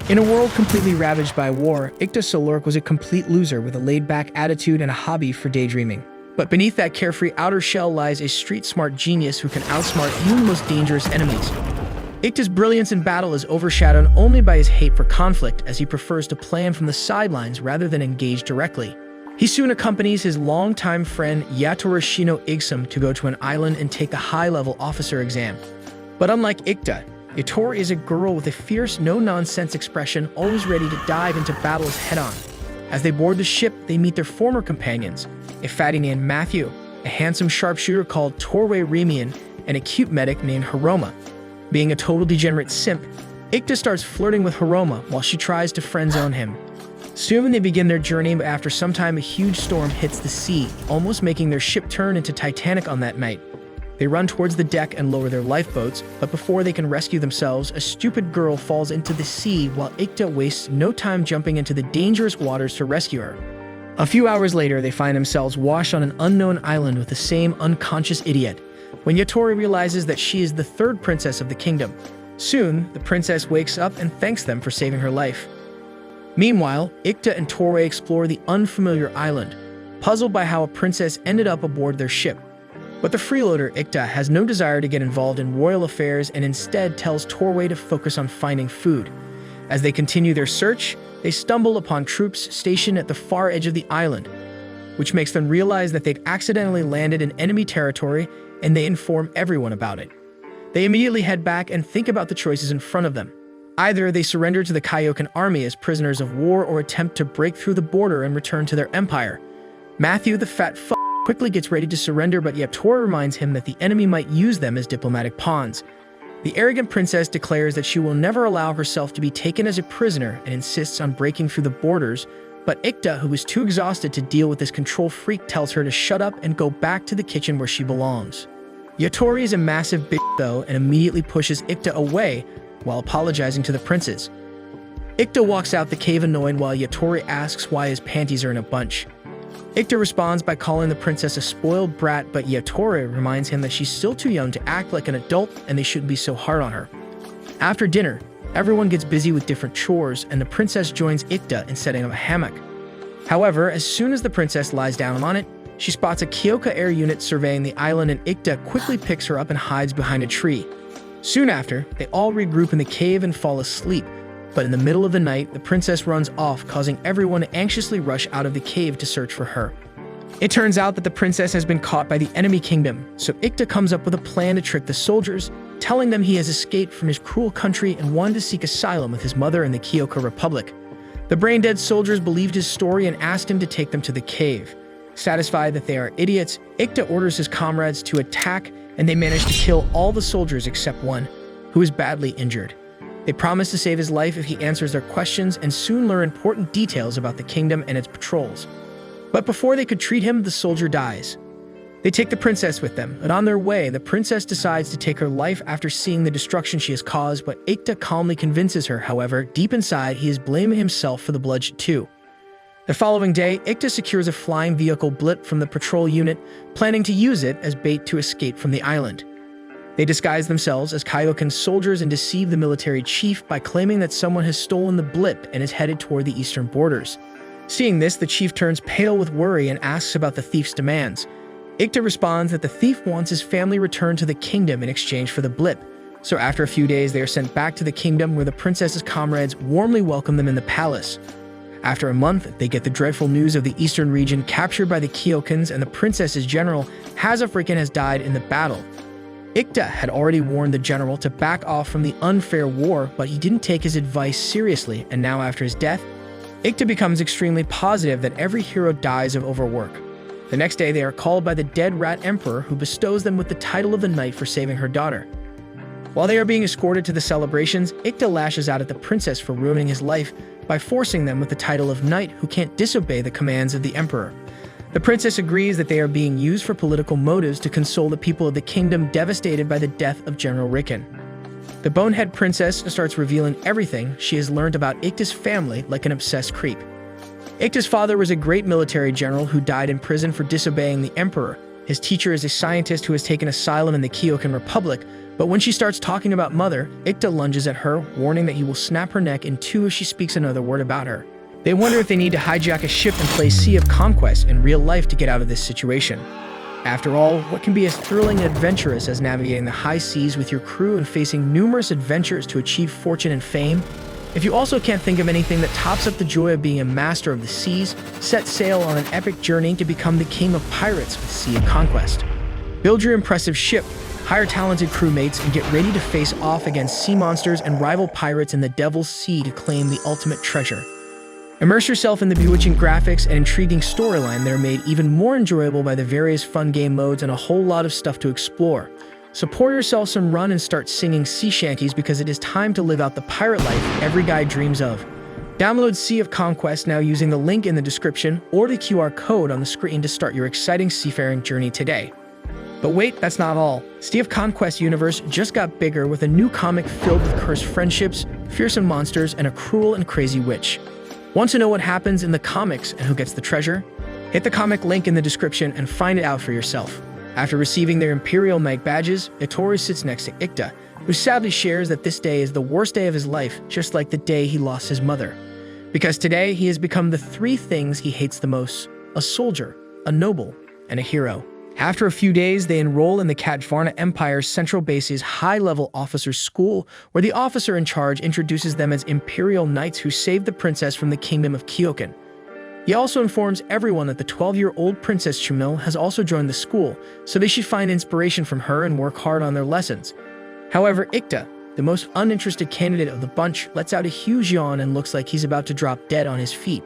In a world completely ravaged by war, Ikta Solork was a complete loser with a laid-back attitude and a hobby for daydreaming. But beneath that carefree outer shell lies a street-smart genius who can outsmart even the most dangerous enemies. Ikta's brilliance in battle is overshadowed only by his hate for conflict, as he prefers to plan from the sidelines rather than engage directly. He soon accompanies his longtime friend Yatora Shino Igsum to go to an island and take the high-level officer exam. But unlike Ikta, Yatora is a girl with a fierce, no-nonsense expression, always ready to dive into battles head-on. As they board the ship, they meet their former companions, a fatty named Matthew, a handsome sharpshooter called Torway Remian, and a cute medic named Hiroma. Being a total degenerate simp, Ikta starts flirting with Hiroma while she tries to friend-zone him. Soon they begin their journey, but after some time a huge storm hits the sea, almost making their ship turn into Titanic on that night. They run towards the deck and lower their lifeboats, but before they can rescue themselves, a stupid girl falls into the sea while Ikta wastes no time jumping into the dangerous waters to rescue her. A few hours later, they find themselves washed on an unknown island with the same unconscious idiot, when Yatori realizes that she is the third princess of the kingdom. Soon, the princess wakes up and thanks them for saving her life. Meanwhile, Ikta and Torway explore the unfamiliar island, puzzled by how a princess ended up aboard their ship. But the freeloader Ikta has no desire to get involved in royal affairs and instead tells Torway to focus on finding food. As they continue their search, they stumble upon troops stationed at the far edge of the island, which makes them realize that they'd accidentally landed in enemy territory, and they inform everyone about it. They immediately head back and think about the choices in front of them. Either they surrender to the Kyokan army as prisoners of war or attempt to break through the border and return to their empire. Matthew, the fat quickly gets ready to surrender, but Yatora reminds him that the enemy might use them as diplomatic pawns. The arrogant princess declares that she will never allow herself to be taken as a prisoner and insists on breaking through the borders, but Ikta, who is too exhausted to deal with this control freak, tells her to shut up and go back to the kitchen where she belongs. Yatori is a massive bitch though and immediately pushes Ikta away while apologizing to the princes. Ikta walks out the cave annoyed while Yatori asks why his panties are in a bunch. Ikta responds by calling the princess a spoiled brat, but Yatori reminds him that she's still too young to act like an adult and they shouldn't be so hard on her. After dinner, everyone gets busy with different chores and the princess joins Ikta in setting up a hammock. However, as soon as the princess lies down on it, she spots a Kyoka air unit surveying the island and Ikta quickly picks her up and hides behind a tree. Soon after, they all regroup in the cave and fall asleep, but in the middle of the night, the princess runs off, causing everyone to anxiously rush out of the cave to search for her. It turns out that the princess has been caught by the enemy kingdom, so Ikta comes up with a plan to trick the soldiers, telling them he has escaped from his cruel country and wanted to seek asylum with his mother in the Kyoka Republic. The brain-dead soldiers believed his story and asked him to take them to the cave. Satisfied that they are idiots, Ikta orders his comrades to attack, and they manage to kill all the soldiers except one, who is badly injured. They promise to save his life if he answers their questions and soon learn important details about the kingdom and its patrols. But before they could treat him, the soldier dies. They take the princess with them, but on their way, the princess decides to take her life after seeing the destruction she has caused, but Ikta calmly convinces her. However, deep inside, he is blaming himself for the bloodshed too. The following day, Ikta secures a flying vehicle blip from the patrol unit, planning to use it as bait to escape from the island. They disguise themselves as Kyokan soldiers and deceive the military chief by claiming that someone has stolen the blip and is headed toward the eastern borders. Seeing this, the chief turns pale with worry and asks about the thief's demands. Ikta responds that the thief wants his family returned to the kingdom in exchange for the blip. So after a few days, they are sent back to the kingdom where the princess's comrades warmly welcome them in the palace. After a month, they get the dreadful news of the eastern region captured by the Kyokans and the princess's general, Hazafrikan, has died in the battle. Ikta had already warned the general to back off from the unfair war, but he didn't take his advice seriously, and now after his death, Ikta becomes extremely positive that every hero dies of overwork. The next day, they are called by the dead rat emperor, who bestows them with the title of the knight for saving her daughter. While they are being escorted to the celebrations, Ikta lashes out at the princess for ruining his life by forcing them with the title of knight who can't disobey the commands of the emperor. The princess agrees that they are being used for political motives to console the people of the kingdom devastated by the death of General Riken. The bonehead princess starts revealing everything she has learned about Ikta's family like an obsessed creep. Ikta's father was a great military general who died in prison for disobeying the emperor. His teacher is a scientist who has taken asylum in the Kyokan Republic, But when she starts talking about Mother, Ikta lunges at her, warning that he will snap her neck in two if she speaks another word about her. They wonder if they need to hijack a ship and play Sea of Conquest in real life to get out of this situation. After all, what can be as thrilling and adventurous as navigating the high seas with your crew and facing numerous adventures to achieve fortune and fame? If you also can't think of anything that tops up the joy of being a master of the seas, set sail on an epic journey to become the king of pirates with Sea of Conquest. Build your impressive ship, hire talented crewmates, and get ready to face off against sea monsters and rival pirates in the Devil's Sea to claim the ultimate treasure. Immerse yourself in the bewitching graphics and intriguing storyline that are made even more enjoyable by the various fun game modes and a whole lot of stuff to explore. So pour yourself some rum and start singing sea shanties because it is time to live out the pirate life every guy dreams of. Download Sea of Conquest now using the link in the description or the QR code on the screen to start your exciting seafaring journey today. But wait, that's not all. Sea of Conquest universe just got bigger with a new comic filled with cursed friendships, fearsome monsters, and a cruel and crazy witch. Want to know what happens in the comics and who gets the treasure? Hit the comic link in the description and find it out for yourself. After receiving their Imperial Knight badges, Ittori sits next to Ikta, who sadly shares that this day is the worst day of his life, just like the day he lost his mother. Because today he has become the three things he hates the most: a soldier, a noble, and a hero. After a few days, they enroll in the Katvarna Empire's Central Base's high-level officers' school, where the officer in charge introduces them as Imperial Knights who saved the princess from the kingdom of Kyokan. He also informs everyone that the 12-year-old Princess Chumil has also joined the school, so they should find inspiration from her and work hard on their lessons. However, Ikta, the most uninterested candidate of the bunch, lets out a huge yawn and looks like he's about to drop dead on his feet.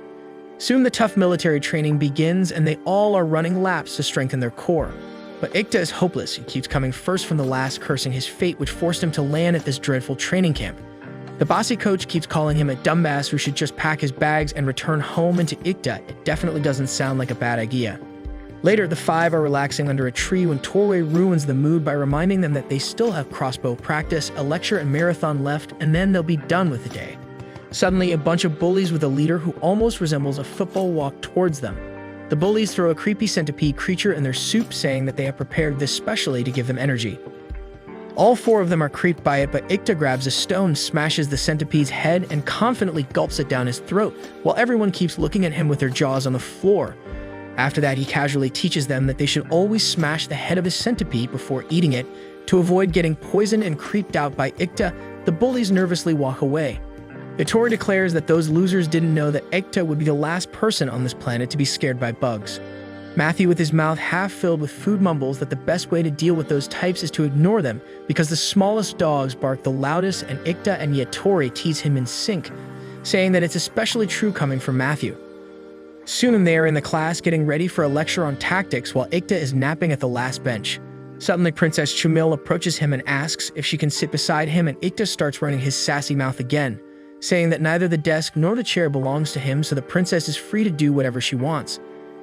Soon the tough military training begins and they all are running laps to strengthen their core. But Ikta is hopeless. He keeps coming first from the last, cursing his fate which forced him to land at this dreadful training camp. The bossy coach keeps calling him a dumbass who should just pack his bags and return home, and to Ikta, it definitely doesn't sound like a bad idea. Later, the five are relaxing under a tree when Torway ruins the mood by reminding them that they still have crossbow practice, a lecture and marathon left, and then they'll be done with the day. Suddenly, a bunch of bullies with a leader who almost resembles a football walk towards them. The bullies throw a creepy centipede creature in their soup, saying that they have prepared this specially to give them energy. All four of them are creeped by it, but Ikta grabs a stone, smashes the centipede's head, and confidently gulps it down his throat, while everyone keeps looking at him with their jaws on the floor. After that, he casually teaches them that they should always smash the head of a centipede before eating it. To avoid getting poisoned and creeped out by Ikta, the bullies nervously walk away. Ittori declares that those losers didn't know that Ikta would be the last person on this planet to be scared by bugs. Matthew, with his mouth half filled with food, mumbles that the best way to deal with those types is to ignore them because the smallest dogs bark the loudest, and Ikta and Ittori tease him in sync, saying that it's especially true coming from Matthew. Soon they are in the class getting ready for a lecture on tactics while Ikta is napping at the last bench. Suddenly, Princess Chumil approaches him and asks if she can sit beside him, and Ikta starts running his sassy mouth again, saying that neither the desk nor the chair belongs to him, so the princess is free to do whatever she wants.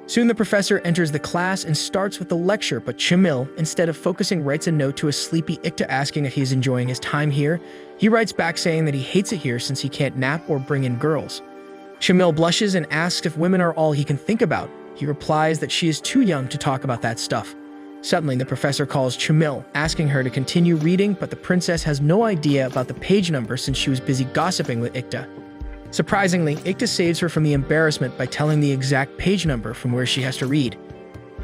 Soon the professor enters the class and starts with the lecture, but Chumil, instead of focusing, writes a note to a sleepy Ikta asking if he's enjoying his time here. He writes back saying that he hates it here since he can't nap or bring in girls. Chumil blushes and asks if women are all he can think about. He replies that she is too young to talk about that stuff. Suddenly, the professor calls Chumil, asking her to continue reading, but the princess has no idea about the page number since she was busy gossiping with Ikta. Surprisingly, Ikta saves her from the embarrassment by telling the exact page number from where she has to read.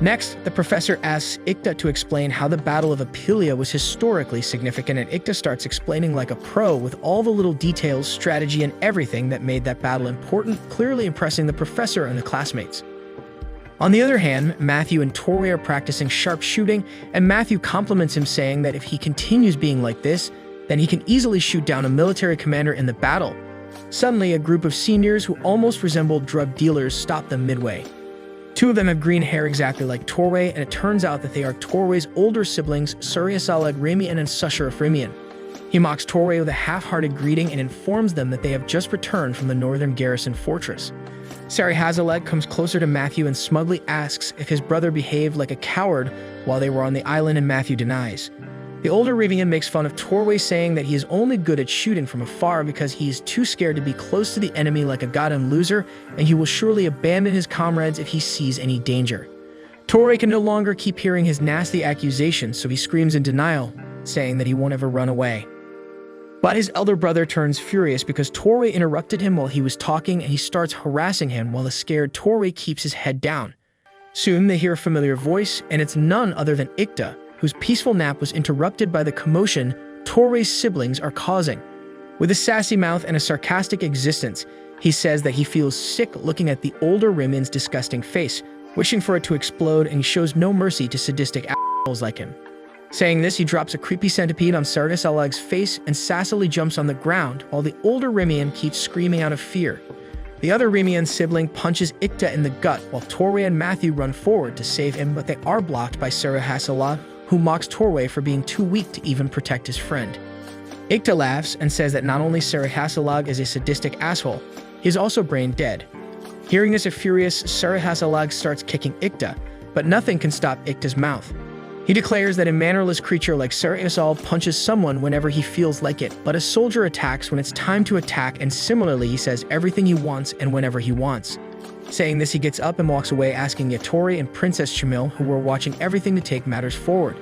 Next, the professor asks Ikta to explain how the Battle of Apulia was historically significant, and Ikta starts explaining like a pro with all the little details, strategy, and everything that made that battle important, clearly impressing the professor and the classmates. On the other hand, Matthew and Torway are practicing sharpshooting, and Matthew compliments him, saying that if he continues being like this, then he can easily shoot down a military commander in the battle. Suddenly, a group of seniors who almost resemble drug dealers stop them midway. Two of them have green hair exactly like Torway, and it turns out that they are Torway's older siblings, Suryasalag Remian and Susharaf Remian. He mocks Torway with a half-hearted greeting and informs them that they have just returned from the northern garrison fortress. Sari Hazaleg comes closer to Matthew and smugly asks if his brother behaved like a coward while they were on the island, and Matthew denies. The older Rivian makes fun of Torway, saying that he is only good at shooting from afar because he is too scared to be close to the enemy like a goddamn loser, and he will surely abandon his comrades if he sees any danger. Torway can no longer keep hearing his nasty accusations, so he screams in denial. saying that he won't ever run away. But his elder brother turns furious because Torway interrupted him while he was talking, and he starts harassing him while the scared Torway keeps his head down. Soon they hear a familiar voice, and it's none other than Ikta, whose peaceful nap was interrupted by the commotion Torway's siblings are causing. With a sassy mouth and a sarcastic existence, he says that he feels sick looking at the older Rimian's disgusting face, wishing for it to explode, and he shows no mercy to sadistic assholes like him. Saying this, he drops a creepy centipede on Sarahasalag's face and sassily jumps on the ground, while the older Rimian keeps screaming out of fear. The other Rimian sibling punches Ikta in the gut, while Torway and Matthew run forward to save him, but they are blocked by Sarahasalag, who mocks Torway for being too weak to even protect his friend. Ikta laughs and says that not only Sarahasalag is a sadistic asshole, he is also brain dead. Hearing this, a furious Sarahasalag starts kicking Ikta, but nothing can stop Ikta's mouth. He declares that a mannerless creature like Sarahasalag punches someone whenever he feels like it, but a soldier attacks when it's time to attack, and similarly he says everything he wants and whenever he wants. Saying this, he gets up and walks away, asking Yatori and Princess Chumil, who were watching everything, to take matters forward.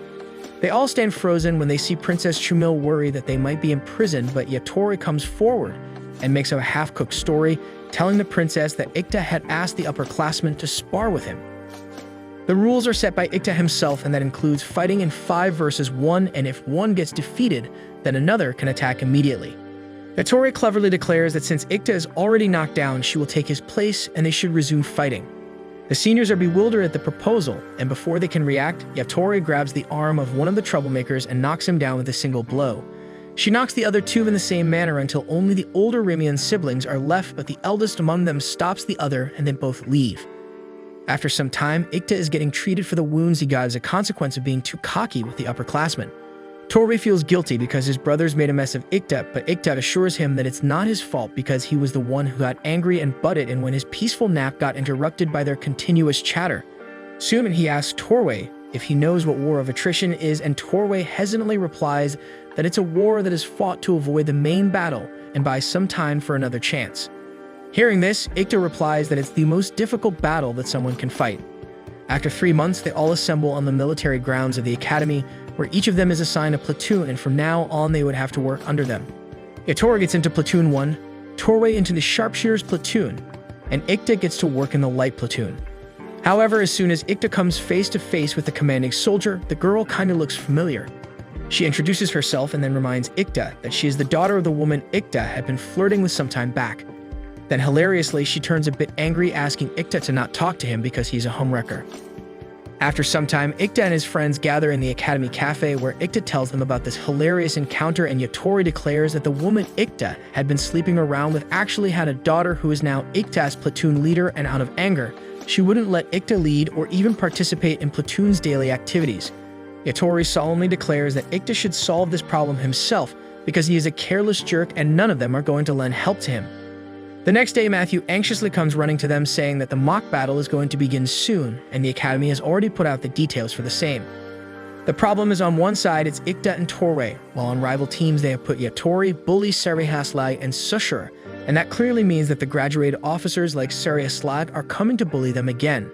They all stand frozen when they see Princess Chumil worry that they might be imprisoned, but Yatori comes forward and makes up a half-cooked story, telling the princess that Ikta had asked the upperclassmen to spar with him. The rules are set by Ikta himself, and that includes fighting in 5 versus 1, and if one gets defeated, then another can attack immediately. Yatori cleverly declares that since Ikta is already knocked down, she will take his place and they should resume fighting. The seniors are bewildered at the proposal, and before they can react, Yatori grabs the arm of one of the troublemakers and knocks him down with a single blow. She knocks the other two in the same manner until only the older Rimian siblings are left, but the eldest among them stops the other and they both leave. After some time, Ikta is getting treated for the wounds he got as a consequence of being too cocky with the upperclassmen. Torway feels guilty because his brothers made a mess of Ikta, but Ikta assures him that it's not his fault because he was the one who got angry and butted in when his peaceful nap got interrupted by their continuous chatter. Soon he asks Torway if he knows what war of attrition is, and Torway hesitantly replies that it's a war that is fought to avoid the main battle and buy some time for another chance. Hearing this, Ikta replies that it's the most difficult battle that someone can fight. After 3 months, they all assemble on the military grounds of the academy, where each of them is assigned a platoon, and from now on they would have to work under them. Yatori gets into platoon 1, Torway into the sharpshooters platoon, and Ikta gets to work in the light platoon. However, as soon as Ikta comes face to face with the commanding soldier, the girl kinda looks familiar. She introduces herself and then reminds Ikta that she is the daughter of the woman Ikta had been flirting with some time back. Then hilariously, she turns a bit angry, asking Ikta to not talk to him because he's a homewrecker. After some time, Ikta and his friends gather in the Academy Cafe, where Ikta tells them about this hilarious encounter, and Yatori declares that the woman Ikta had been sleeping around with actually had a daughter who is now Ikta's platoon leader, and out of anger, she wouldn't let Ikta lead or even participate in platoon's daily activities. Yatori solemnly declares that Ikta should solve this problem himself because he is a careless jerk and none of them are going to lend help to him. The next day, Matthew anxiously comes running to them, saying that the mock battle is going to begin soon, and the academy has already put out the details for the same. The problem is, on one side, it's Ikta and Torway, while on rival teams they have put Yatori, Bully, Sarahasalag, and Sushur, and that clearly means that the graduated officers like Sarahasalag are coming to bully them again.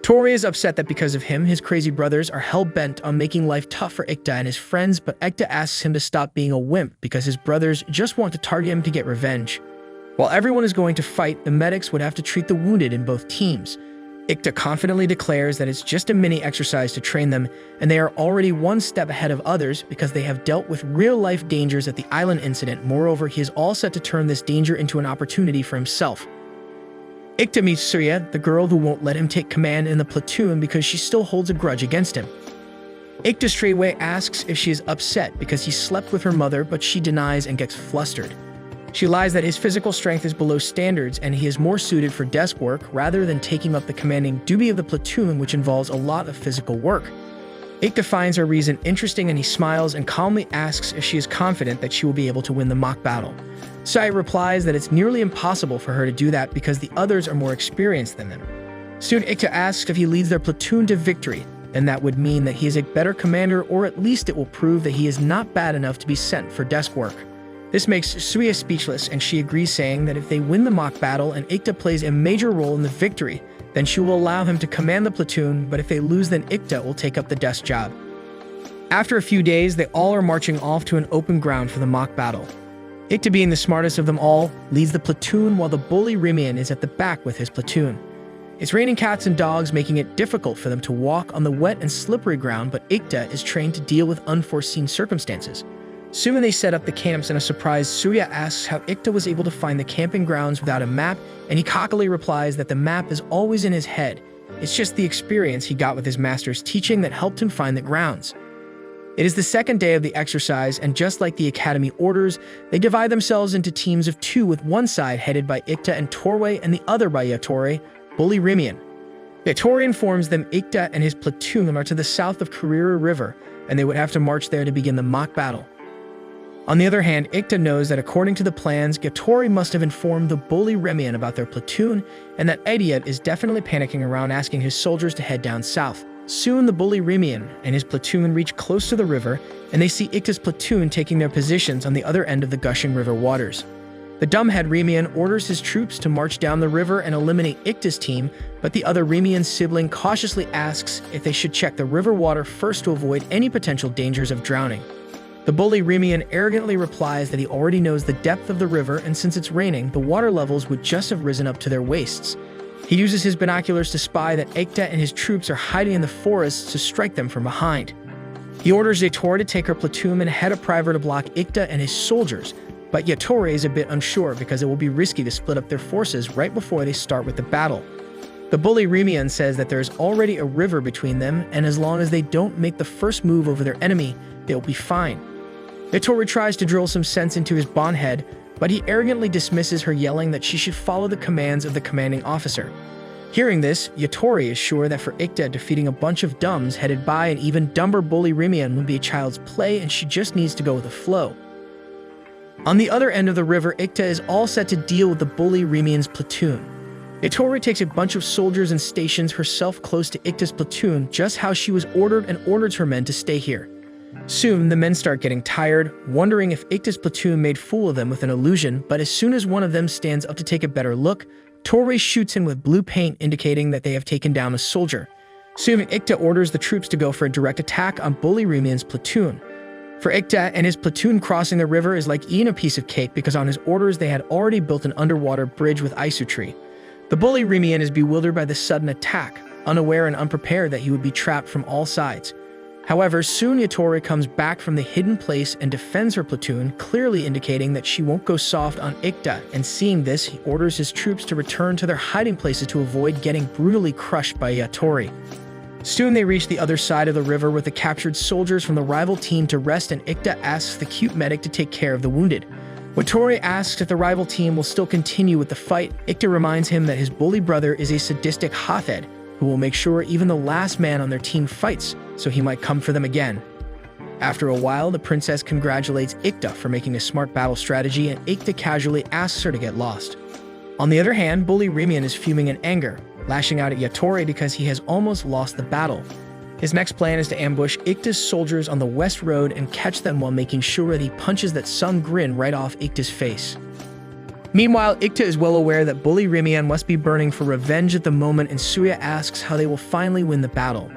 Torway is upset that because of him, his crazy brothers are hell-bent on making life tough for Ikta and his friends, but Ikta asks him to stop being a wimp because his brothers just want to target him to get revenge. While everyone is going to fight, the medics would have to treat the wounded in both teams. Ikta confidently declares that it's just a mini exercise to train them, and they are already one step ahead of others because they have dealt with real-life dangers at the island incident. Moreover, he is all set to turn this danger into an opportunity for himself. Ikta meets Surya, the girl who won't let him take command in the platoon because she still holds a grudge against him. Ikta straightway asks if she is upset because he slept with her mother, but she denies and gets flustered. She lies that his physical strength is below standards and he is more suited for desk work rather than taking up the commanding duty of the platoon, which involves a lot of physical work. Ikta finds her reason interesting and he smiles and calmly asks if she is confident that she will be able to win the mock battle. Sai replies that it's nearly impossible for her to do that because the others are more experienced than them. Soon Ikta asks if he leads their platoon to victory, and that would mean that he is a better commander, or at least it will prove that he is not bad enough to be sent for desk work. This makes Suya speechless, and she agrees, saying that if they win the mock battle and Ikta plays a major role in the victory, then she will allow him to command the platoon, but if they lose, then Ikta will take up the desk job. After a few days, they all are marching off to an open ground for the mock battle. Ikta, being the smartest of them all, leads the platoon while the bully Rimian is at the back with his platoon. It's raining cats and dogs, making it difficult for them to walk on the wet and slippery ground, but Ikta is trained to deal with unforeseen circumstances. Soon they set up the camps, and a surprised Suya asks how Ikta was able to find the camping grounds without a map, and he cockily replies that the map is always in his head. It's just the experience he got with his master's teaching that helped him find the grounds. It is the second day of the exercise, and just like the academy orders, they divide themselves into teams of 2, with one side headed by Ikta and Torway and the other by Yatori, bully Rimian. Yatori informs them Ikta and his platoon are to the south of Karira River, and they would have to march there to begin the mock battle. On the other hand, Ikta knows that according to the plans, Yatori must have informed the bully Rimian about their platoon, and that Idiot is definitely panicking around, asking his soldiers to head down south. Soon the bully Rimian and his platoon reach close to the river, and they see Ikta's platoon taking their positions on the other end of the gushing river waters. The dumbhead Rimian orders his troops to march down the river and eliminate Ikta's team, but the other Rimian sibling cautiously asks if they should check the river water first to avoid any potential dangers of drowning. The bully Rimian arrogantly replies that he already knows the depth of the river, and since it's raining, the water levels would just have risen up to their waists. He uses his binoculars to spy that Ikta and his troops are hiding in the forests to strike them from behind. He orders Yatori to take her platoon and head up river to block Ikta and his soldiers, but Yatori is a bit unsure because it will be risky to split up their forces right before they start with the battle. The bully Rimian says that there is already a river between them, and as long as they don't make the first move over their enemy, they'll be fine. Yatori tries to drill some sense into his bondhead, but he arrogantly dismisses her, yelling that she should follow the commands of the commanding officer. Hearing this, Yatori is sure that for Ikta, defeating a bunch of dumbs headed by an even dumber bully Rimian would be a child's play, and she just needs to go with the flow. On the other end of the river, Ikta is all set to deal with the bully Rimian's platoon. Yatori takes a bunch of soldiers and stations herself close to Ikta's platoon, just how she was ordered, and orders her men to stay here. Soon, the men start getting tired, wondering if Ikta's platoon made fool of them with an illusion, but as soon as one of them stands up to take a better look, Torway shoots in with blue paint, indicating that they have taken down a soldier. Soon, Ikta orders the troops to go for a direct attack on bully Rimian's platoon. For Ikta and his platoon, crossing the river is like eating a piece of cake, because on his orders they had already built an underwater bridge with Isu tree. The bully Rimian is bewildered by the sudden attack, unaware and unprepared that he would be trapped from all sides. However, soon Yatori comes back from the hidden place and defends her platoon, clearly indicating that she won't go soft on Ikta, and seeing this, he orders his troops to return to their hiding places to avoid getting brutally crushed by Yatori. Soon they reach the other side of the river with the captured soldiers from the rival team to rest, and Ikta asks the cute medic to take care of the wounded. When Tori asks if the rival team will still continue with the fight, Ikta reminds him that his bully brother is a sadistic hothead who will make sure even the last man on their team fights, so he might come for them again. After a while, the princess congratulates Ikta for making a smart battle strategy, and Ikta casually asks her to get lost. On the other hand, bully Rimian is fuming in anger, lashing out at Yatori because he has almost lost the battle. His next plan is to ambush Ikta's soldiers on the west road and catch them while making sure that he punches that some grin right off Ikta's face. Meanwhile, Ikta is well aware that bully Rimian must be burning for revenge at the moment, and Suya asks how they will finally win the battle.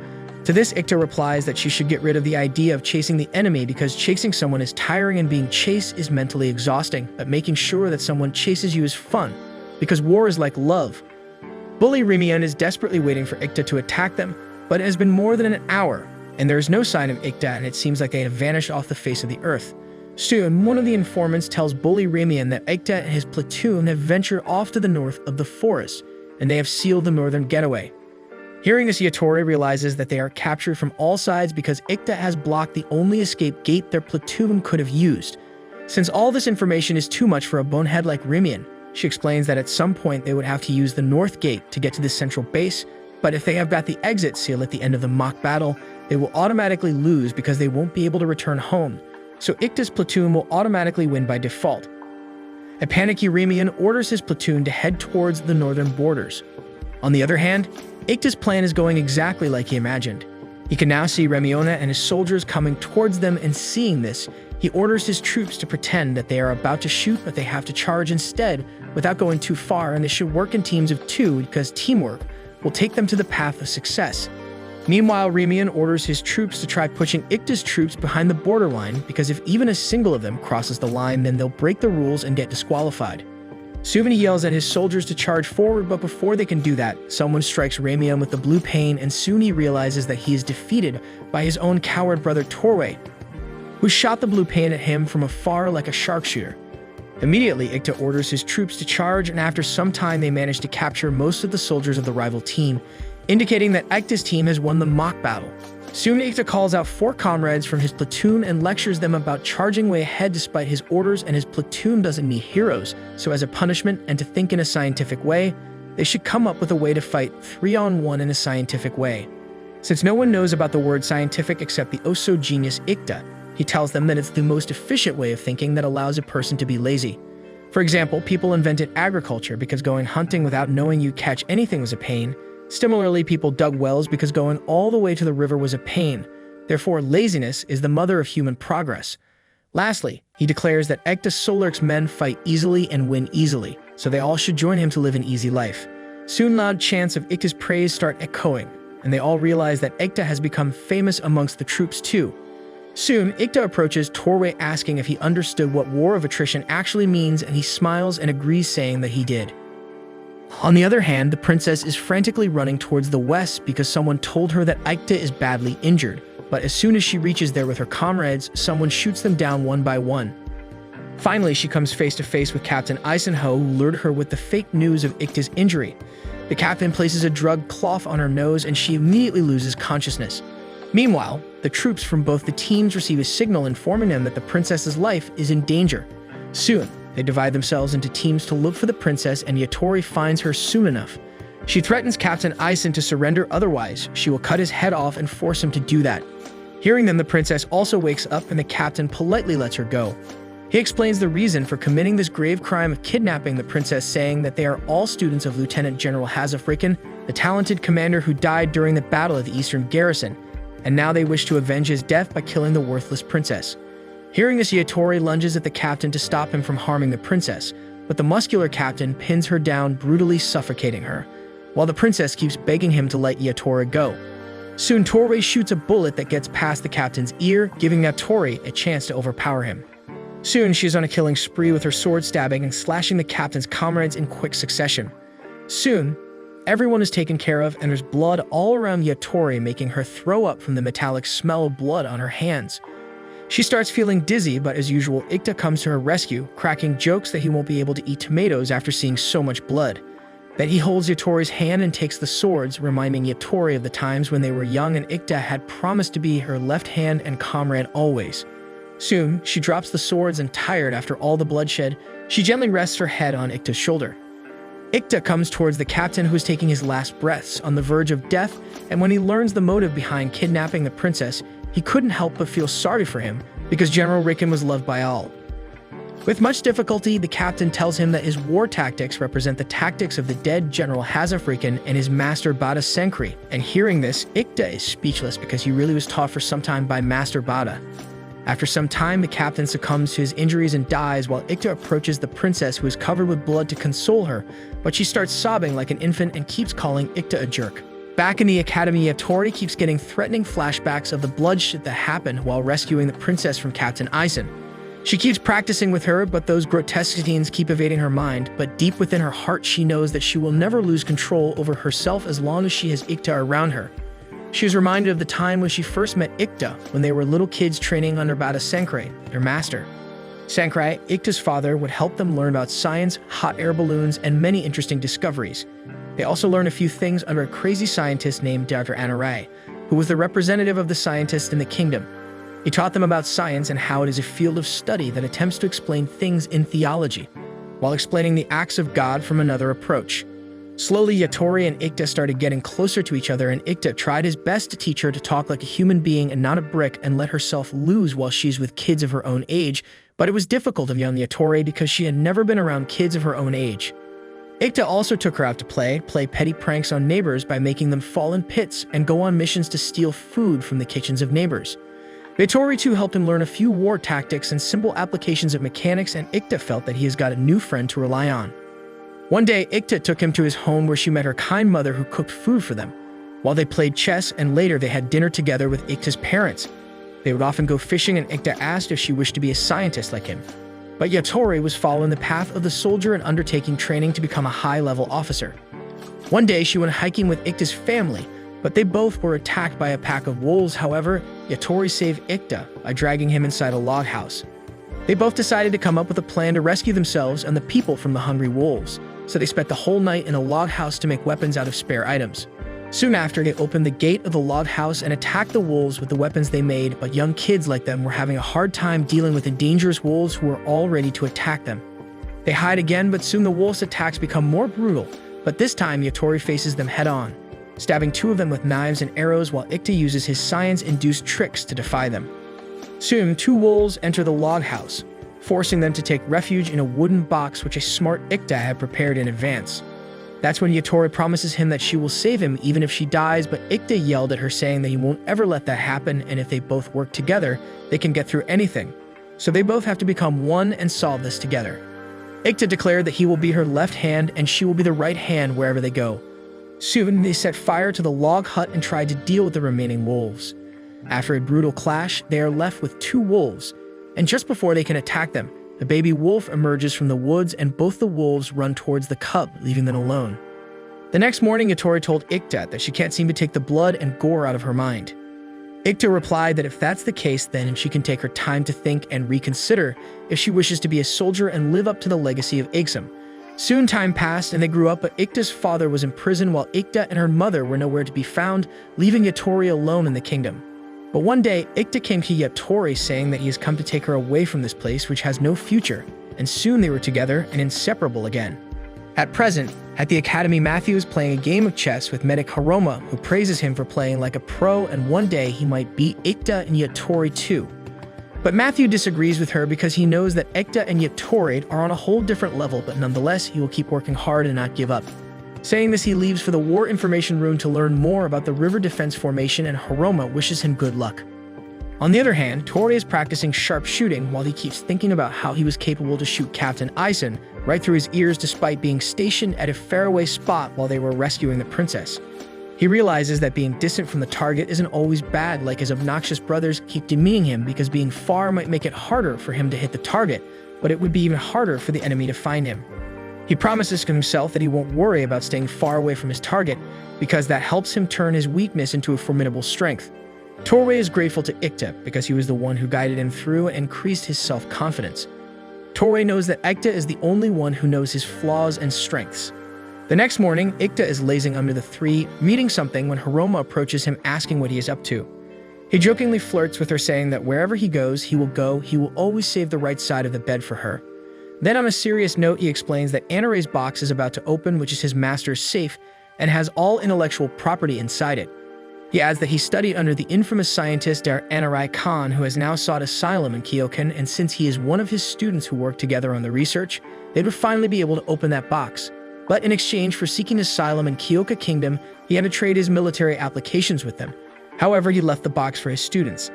To this, Ikta replies that she should get rid of the idea of chasing the enemy, because chasing someone is tiring and being chased is mentally exhausting, but making sure that someone chases you is fun, because war is like love. Bully Rimian is desperately waiting for Ikta to attack them, but it has been more than an hour, and there is no sign of Ikta, and it seems like they have vanished off the face of the earth. Soon, one of the informants tells bully Rimian that Ikta and his platoon have ventured off to the north of the forest, and they have sealed the northern getaway. Hearing this, Yatori realizes that they are captured from all sides because Ikta has blocked the only escape gate their platoon could have used. Since all this information is too much for a bonehead like Rimian, she explains that at some point they would have to use the north gate to get to the central base, but if they have got the exit seal at the end of the mock battle, they will automatically lose because they won't be able to return home. So Ikta's platoon will automatically win by default. A panicky Rimian orders his platoon to head towards the northern borders. On the other hand, Ikta's plan is going exactly like he imagined. He can now see Remiona and his soldiers coming towards them, and seeing this, he orders his troops to pretend that they are about to shoot, but they have to charge instead without going too far, and they should work in teams of 2 because teamwork will take them to the path of success. Meanwhile, Remian orders his troops to try pushing Ikta's troops behind the borderline because if even a single of them crosses the line, then they'll break the rules and get disqualified. Soon he yells at his soldiers to charge forward, but before they can do that, someone strikes Remian with the blue pain, and soon he realizes that he is defeated by his own coward brother Torway, who shot the blue pain at him from afar like a sharpshooter. Immediately, Ikta orders his troops to charge, and after some time they manage to capture most of the soldiers of the rival team, indicating that Ikta's team has won the mock battle. Soon Ikta calls out 4 comrades from his platoon and lectures them about charging way ahead despite his orders, and his platoon doesn't need heroes, so as a punishment and to think in a scientific way, they should come up with a way to fight 3-on-1 in a scientific way. Since no one knows about the word scientific except the oh-so-genius Ikta, he tells them that it's the most efficient way of thinking that allows a person to be lazy. For example, people invented agriculture because going hunting without knowing you catch anything was a pain. Similarly, people dug wells because going all the way to the river was a pain. Therefore, laziness is the mother of human progress. Lastly, he declares that Ikta Solork's men fight easily and win easily, so they all should join him to live an easy life. Soon loud chants of Ikta's praise start echoing, and they all realize that Ikta has become famous amongst the troops too. Soon, Ikta approaches Torway asking if he understood what war of attrition actually means, and he smiles and agrees, saying that he did. On the other hand, the princess is frantically running towards the west because someone told her that Ikta is badly injured, but as soon as she reaches there with her comrades, someone shoots them down one by one. Finally, she comes face to face with Captain Isenho, who lured her with the fake news of Ikta's injury. The captain places a drug cloth on her nose and she immediately loses consciousness. Meanwhile, the troops from both the teams receive a signal informing them that the princess's life is in danger. Soon, they divide themselves into teams to look for the princess, and Yatori finds her soon enough. She threatens Captain Isen to surrender, otherwise she will cut his head off and force him to do that. Hearing them, the princess also wakes up and the captain politely lets her go. He explains the reason for committing this grave crime of kidnapping the princess, saying that they are all students of Lieutenant General Hazafrikan, the talented commander who died during the Battle of the Eastern Garrison, and now they wish to avenge his death by killing the worthless princess. Hearing this, Yatori lunges at the captain to stop him from harming the princess, but the muscular captain pins her down, brutally suffocating her, while the princess keeps begging him to let Yatori go. Soon, Torway shoots a bullet that gets past the captain's ear, giving Yatori a chance to overpower him. Soon, she is on a killing spree with her sword, stabbing and slashing the captain's comrades in quick succession. Soon, everyone is taken care of, and there's blood all around Yatori, making her throw up from the metallic smell of blood on her hands. She starts feeling dizzy, but as usual, Ikta comes to her rescue, cracking jokes that he won't be able to eat tomatoes after seeing so much blood. Then he holds Yatori's hand and takes the swords, reminding Yatori of the times when they were young and Ikta had promised to be her left hand and comrade always. Soon, she drops the swords, and tired after all the bloodshed, she gently rests her head on Ikta's shoulder. Ikta comes towards the captain, who is taking his last breaths on the verge of death, and when he learns the motive behind kidnapping the princess, he couldn't help but feel sorry for him, because General Ricken was loved by all. With much difficulty, the captain tells him that his war tactics represent the tactics of the dead General Hazafrikan and his master Bada Senkri, and hearing this, Ikta is speechless because he really was taught for some time by Master Bada. After some time, the captain succumbs to his injuries and dies, while Ikta approaches the princess, who is covered with blood, to console her, but she starts sobbing like an infant and keeps calling Ikta a jerk. Back in the academy, Yatori keeps getting threatening flashbacks of the bloodshed that happened while rescuing the princess from Captain Isen. She keeps practicing with her, but those grotesque scenes keep evading her mind, but deep within her heart she knows that she will never lose control over herself as long as she has Ikta around her. She is reminded of the time when she first met Ikta, when they were little kids training under Bada Senkri, their master. Senkri, Ikta's father, would help them learn about science, hot air balloons, and many interesting discoveries. They also learned a few things under a crazy scientist named Dr. Anarai, who was the representative of the scientists in the kingdom. He taught them about science and how it is a field of study that attempts to explain things in theology, while explaining the acts of God from another approach. Slowly, Yatori and Ikta started getting closer to each other, and Ikta tried his best to teach her to talk like a human being and not a brick, and let herself loose while she's with kids of her own age, but it was difficult of young Yatori because she had never been around kids of her own age. Ikta also took her out to play petty pranks on neighbors by making them fall in pits and go on missions to steal food from the kitchens of neighbors. Yatori too helped him learn a few war tactics and simple applications of mechanics, and Ikta felt that he has got a new friend to rely on. One day, Ikta took him to his home, where she met her kind mother, who cooked food for them. while they played chess, and later they had dinner together with Ikta's parents. They would often go fishing, and Ikta asked if she wished to be a scientist like him. But Yatori was following the path of the soldier and undertaking training to become a high-level officer. One day, she went hiking with Ikta's family, but they both were attacked by a pack of wolves. However, Yatori saved Ikta by dragging him inside a log house. They both decided to come up with a plan to rescue themselves and the people from the hungry wolves, so they spent the whole night in a log house to make weapons out of spare items. Soon after, they opened the gate of the log house and attacked the wolves with the weapons they made, but young kids like them were having a hard time dealing with the dangerous wolves who were all ready to attack them. They hide again, but soon the wolves' attacks become more brutal, but this time Yatori faces them head-on, stabbing two of them with knives and arrows while Ikta uses his science-induced tricks to defy them. Soon, two wolves enter the log house, forcing them to take refuge in a wooden box which a smart Ikta had prepared in advance. That's when Yatori promises him that she will save him even if she dies, but Ikta yelled at her saying that he won't ever let that happen, and if they both work together, they can get through anything. So they both have to become one and solve this together. Ikta declared that he will be her left hand and she will be the right hand wherever they go. Soon, they set fire to the log hut and tried to deal with the remaining wolves. After a brutal clash, they are left with two wolves, and just before they can attack them, the baby wolf emerges from the woods and both the wolves run towards the cub, leaving them alone. The next morning, Yatori told Ikta that she can't seem to take the blood and gore out of her mind. Ikta replied that if that's the case, then she can take her time to think and reconsider if she wishes to be a soldier and live up to the legacy of Iksum. Soon time passed and they grew up, but Ikta's father was in prison while Ikta and her mother were nowhere to be found, leaving Yatori alone in the kingdom. But one day, Ikta came to Yatori saying that he has come to take her away from this place which has no future, and soon they were together and inseparable again. At present, at the academy, Matthew is playing a game of chess with medic Hiroma, who praises him for playing like a pro, and one day he might beat Ikta and Yatori too. But Matthew disagrees with her because he knows that Ikta and Yatori are on a whole different level, but nonetheless, he will keep working hard and not give up. Saying this, he leaves for the war information room to learn more about the river defense formation, and Hiroma wishes him good luck. On the other hand, Tori is practicing sharp shooting while he keeps thinking about how he was capable to shoot Captain Ison right through his ears despite being stationed at a faraway spot while they were rescuing the princess. He realizes that being distant from the target isn't always bad, like his obnoxious brothers keep demeaning him because being far might make it harder for him to hit the target, but it would be even harder for the enemy to find him. He promises to himself that he won't worry about staying far away from his target because that helps him turn his weakness into a formidable strength. Torway is grateful to Ikta because he was the one who guided him through and increased his self-confidence. Torway knows that Ikta is the only one who knows his flaws and strengths. The next morning, Ikta is lazing under the tree, reading something when Hiroma approaches him asking what he is up to. He jokingly flirts with her, saying that wherever he goes, he will always save the right side of the bed for her. Then on a serious note, he explains that Anare's box is about to open, which is his master's safe, and has all intellectual property inside it. He adds that he studied under the infamous scientist Anarai Khan, who has now sought asylum in Kyokan, and since he is one of his students who worked together on the research, they would finally be able to open that box. But in exchange for seeking asylum in Kyoka Kingdom, he had to trade his military applications with them. However, he left the box for his students.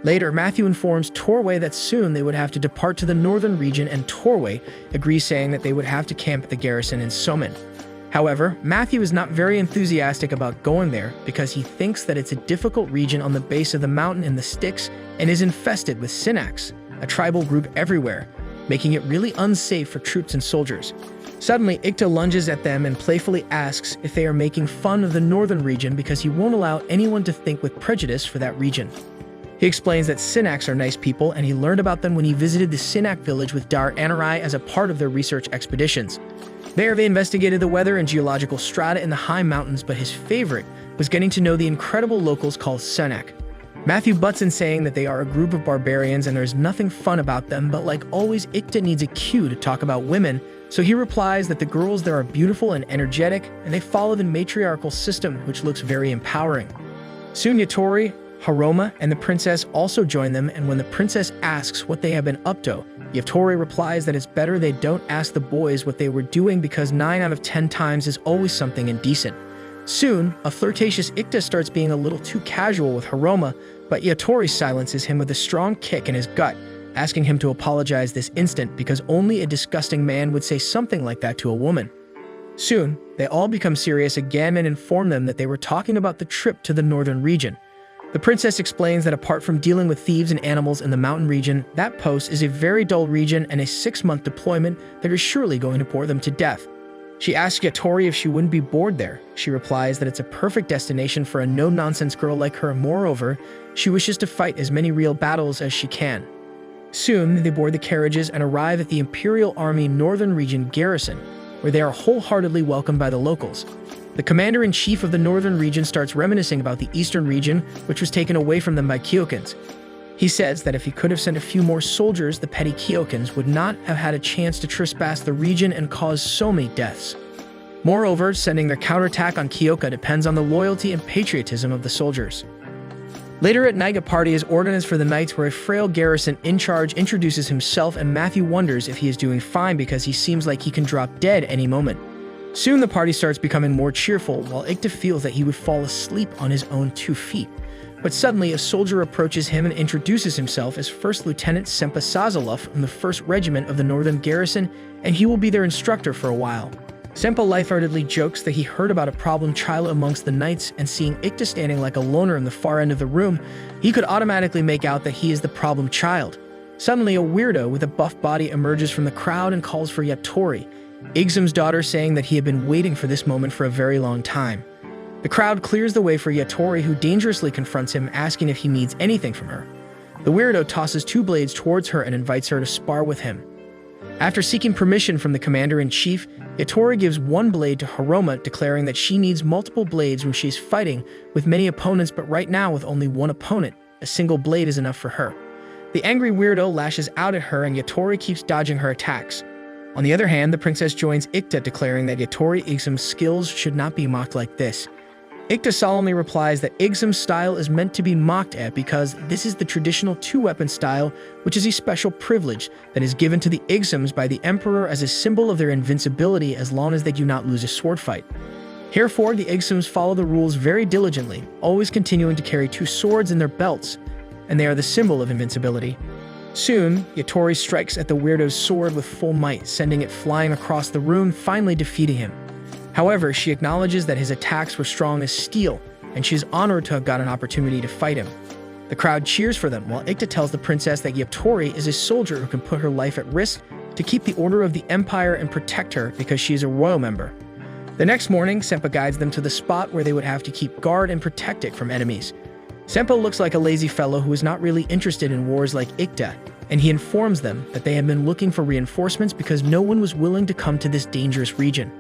Later, Matthew informs Torway that soon they would have to depart to the northern region, and Torway agrees, saying that they would have to camp at the garrison in Somen. However, Matthew is not very enthusiastic about going there because he thinks that it's a difficult region on the base of the mountain in the sticks and is infested with Synax, a tribal group everywhere, making it really unsafe for troops and soldiers. Suddenly, Ikta lunges at them and playfully asks if they are making fun of the northern region because he won't allow anyone to think with prejudice for that region. He explains that Synax are nice people, and he learned about them when he visited the Synak village with Dar Anarai as a part of their research expeditions. There, they investigated the weather and geological strata in the high mountains, but his favorite was getting to know the incredible locals called Synak. Matthew butts in, saying that they are a group of barbarians and there's nothing fun about them, but like always, Ikta needs a cue to talk about women, so he replies that the girls there are beautiful and energetic, and they follow the matriarchal system, which looks very empowering. Soon Yatori, Hiroma, and the princess also join them, and when the princess asks what they have been up to, Yatori replies that it's better they don't ask the boys what they were doing because 9 out of 10 times is always something indecent. Soon, a flirtatious Ikta starts being a little too casual with Hiroma, but Yatori silences him with a strong kick in his gut, asking him to apologize this instant because only a disgusting man would say something like that to a woman. Soon, they all become serious again and inform them that they were talking about the trip to the northern region. The princess explains that apart from dealing with thieves and animals in the mountain region, that post is a very dull region and a 6-month deployment that is surely going to bore them to death. She asks Yatori if she wouldn't be bored there. She replies that it's a perfect destination for a no-nonsense girl like her. Moreover, she wishes to fight as many real battles as she can. Soon, they board the carriages and arrive at the Imperial Army Northern Region garrison, where they are wholeheartedly welcomed by the locals. The commander-in-chief of the Northern Region starts reminiscing about the Eastern Region, which was taken away from them by Kyokans. He says that if he could have sent a few more soldiers, the petty Kyokans would not have had a chance to trespass the region and cause so many deaths. Moreover, sending their counterattack on Kyoka depends on the loyalty and patriotism of the soldiers. Later at night, a party is organized for the knights where a frail garrison in charge introduces himself, and Matthew wonders if he is doing fine because he seems like he can drop dead any moment. Soon the party starts becoming more cheerful, while Ikta feels that he would fall asleep on his own 2 feet. But suddenly a soldier approaches him and introduces himself as First Lieutenant Sempa Sazalov from the 1st Regiment of the Northern Garrison, and he will be their instructor for a while. Sempa lightheartedly jokes that he heard about a problem child amongst the knights, and seeing Ikta standing like a loner in the far end of the room, he could automatically make out that he is the problem child. Suddenly a weirdo with a buff body emerges from the crowd and calls for Yatori, Igzum's daughter, saying that he had been waiting for this moment for a very long time. The crowd clears the way for Yatori, who dangerously confronts him, asking if he needs anything from her. The weirdo tosses 2 blades towards her and invites her to spar with him. After seeking permission from the commander-in-chief, Yatori gives 1 blade to Haroma, declaring that she needs multiple blades when she's fighting with many opponents, but right now with only 1 opponent, a single blade is enough for her. The angry weirdo lashes out at her and Yatori keeps dodging her attacks. On the other hand, the princess joins Ikta, declaring that Yatori Igzum's skills should not be mocked like this. Ikta solemnly replies that Igzum's style is meant to be mocked at because this is the traditional 2-weapon style, which is a special privilege that is given to the Igzums by the emperor as a symbol of their invincibility as long as they do not lose a sword fight. Herefore, the Igzums follow the rules very diligently, always continuing to carry 2 swords in their belts, and they are the symbol of invincibility. Soon, Yatori strikes at the weirdo's sword with full might, sending it flying across the room, finally defeating him. However, she acknowledges that his attacks were strong as steel, and she is honored to have got an opportunity to fight him. The crowd cheers for them, while Ikta tells the princess that Yatori is a soldier who can put her life at risk to keep the order of the empire and protect her because she is a royal member. The next morning, Sempa guides them to the spot where they would have to keep guard and protect it from enemies. Sempa looks like a lazy fellow who is not really interested in wars like Ikta, and he informs them that they have been looking for reinforcements because no one was willing to come to this dangerous region.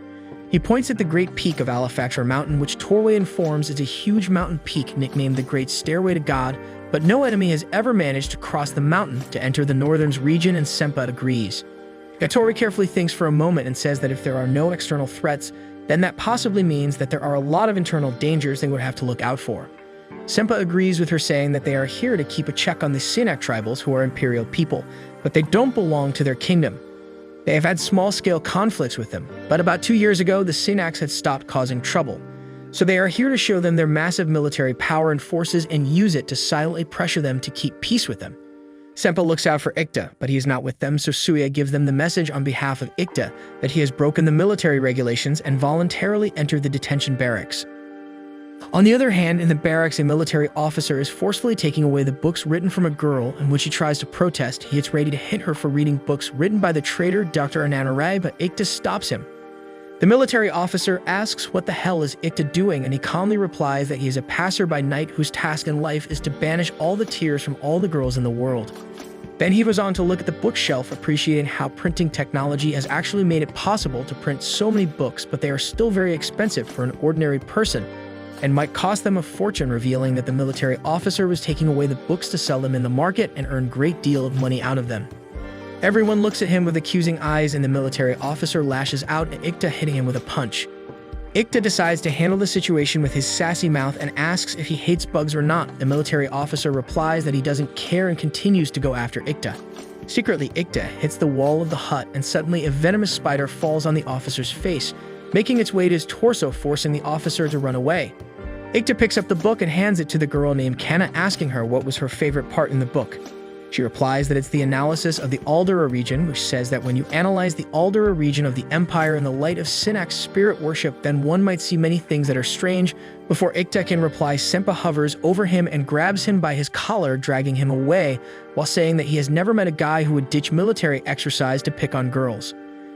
He points at the Great Peak of Alifactor Mountain, which Torway informs is a huge mountain peak nicknamed the Great Stairway to God, but no enemy has ever managed to cross the mountain to enter the Northern's region, and Sempa agrees. Yatori carefully thinks for a moment and says that if there are no external threats, then that possibly means that there are a lot of internal dangers they would have to look out for. Sempa agrees with her, saying that they are here to keep a check on the Sinak tribals, who are imperial people, but they don't belong to their kingdom. They have had small-scale conflicts with them, but about 2 years ago, the Sinaks had stopped causing trouble. So they are here to show them their massive military power and forces and use it to silently pressure them to keep peace with them. Sempa looks out for Ikta, but he is not with them, so Suya gives them the message on behalf of Ikta that he has broken the military regulations and voluntarily entered the detention barracks. On the other hand, in the barracks, a military officer is forcefully taking away the books written from a girl, and when she tries to protest, he gets ready to hit her for reading books written by the traitor Dr. Ananarai, but Ikta stops him. The military officer asks what the hell is Ikta doing, and he calmly replies that he is a passerby knight whose task in life is to banish all the tears from all the girls in the world. Then he goes on to look at the bookshelf, appreciating how printing technology has actually made it possible to print so many books, but they are still very expensive for an ordinary person, and might cost them a fortune, revealing that the military officer was taking away the books to sell them in the market and earn a great deal of money out of them. Everyone looks at him with accusing eyes, and the military officer lashes out at Ikta, hitting him with a punch. Ikta decides to handle the situation with his sassy mouth and asks if he hates bugs or not. The military officer replies that he doesn't care and continues to go after Ikta. Secretly, Ikta hits the wall of the hut, and suddenly a venomous spider falls on the officer's face, making its way to his torso, forcing the officer to run away. Ikta picks up the book and hands it to the girl named Kana, asking her what was her favorite part in the book. She replies that it's the analysis of the Aldera region, which says that when you analyze the Aldera region of the Empire in the light of Synac's spirit worship, then one might see many things that are strange. Before Ikta can reply, Sempa hovers over him and grabs him by his collar, dragging him away, while saying that he has never met a guy who would ditch military exercise to pick on girls.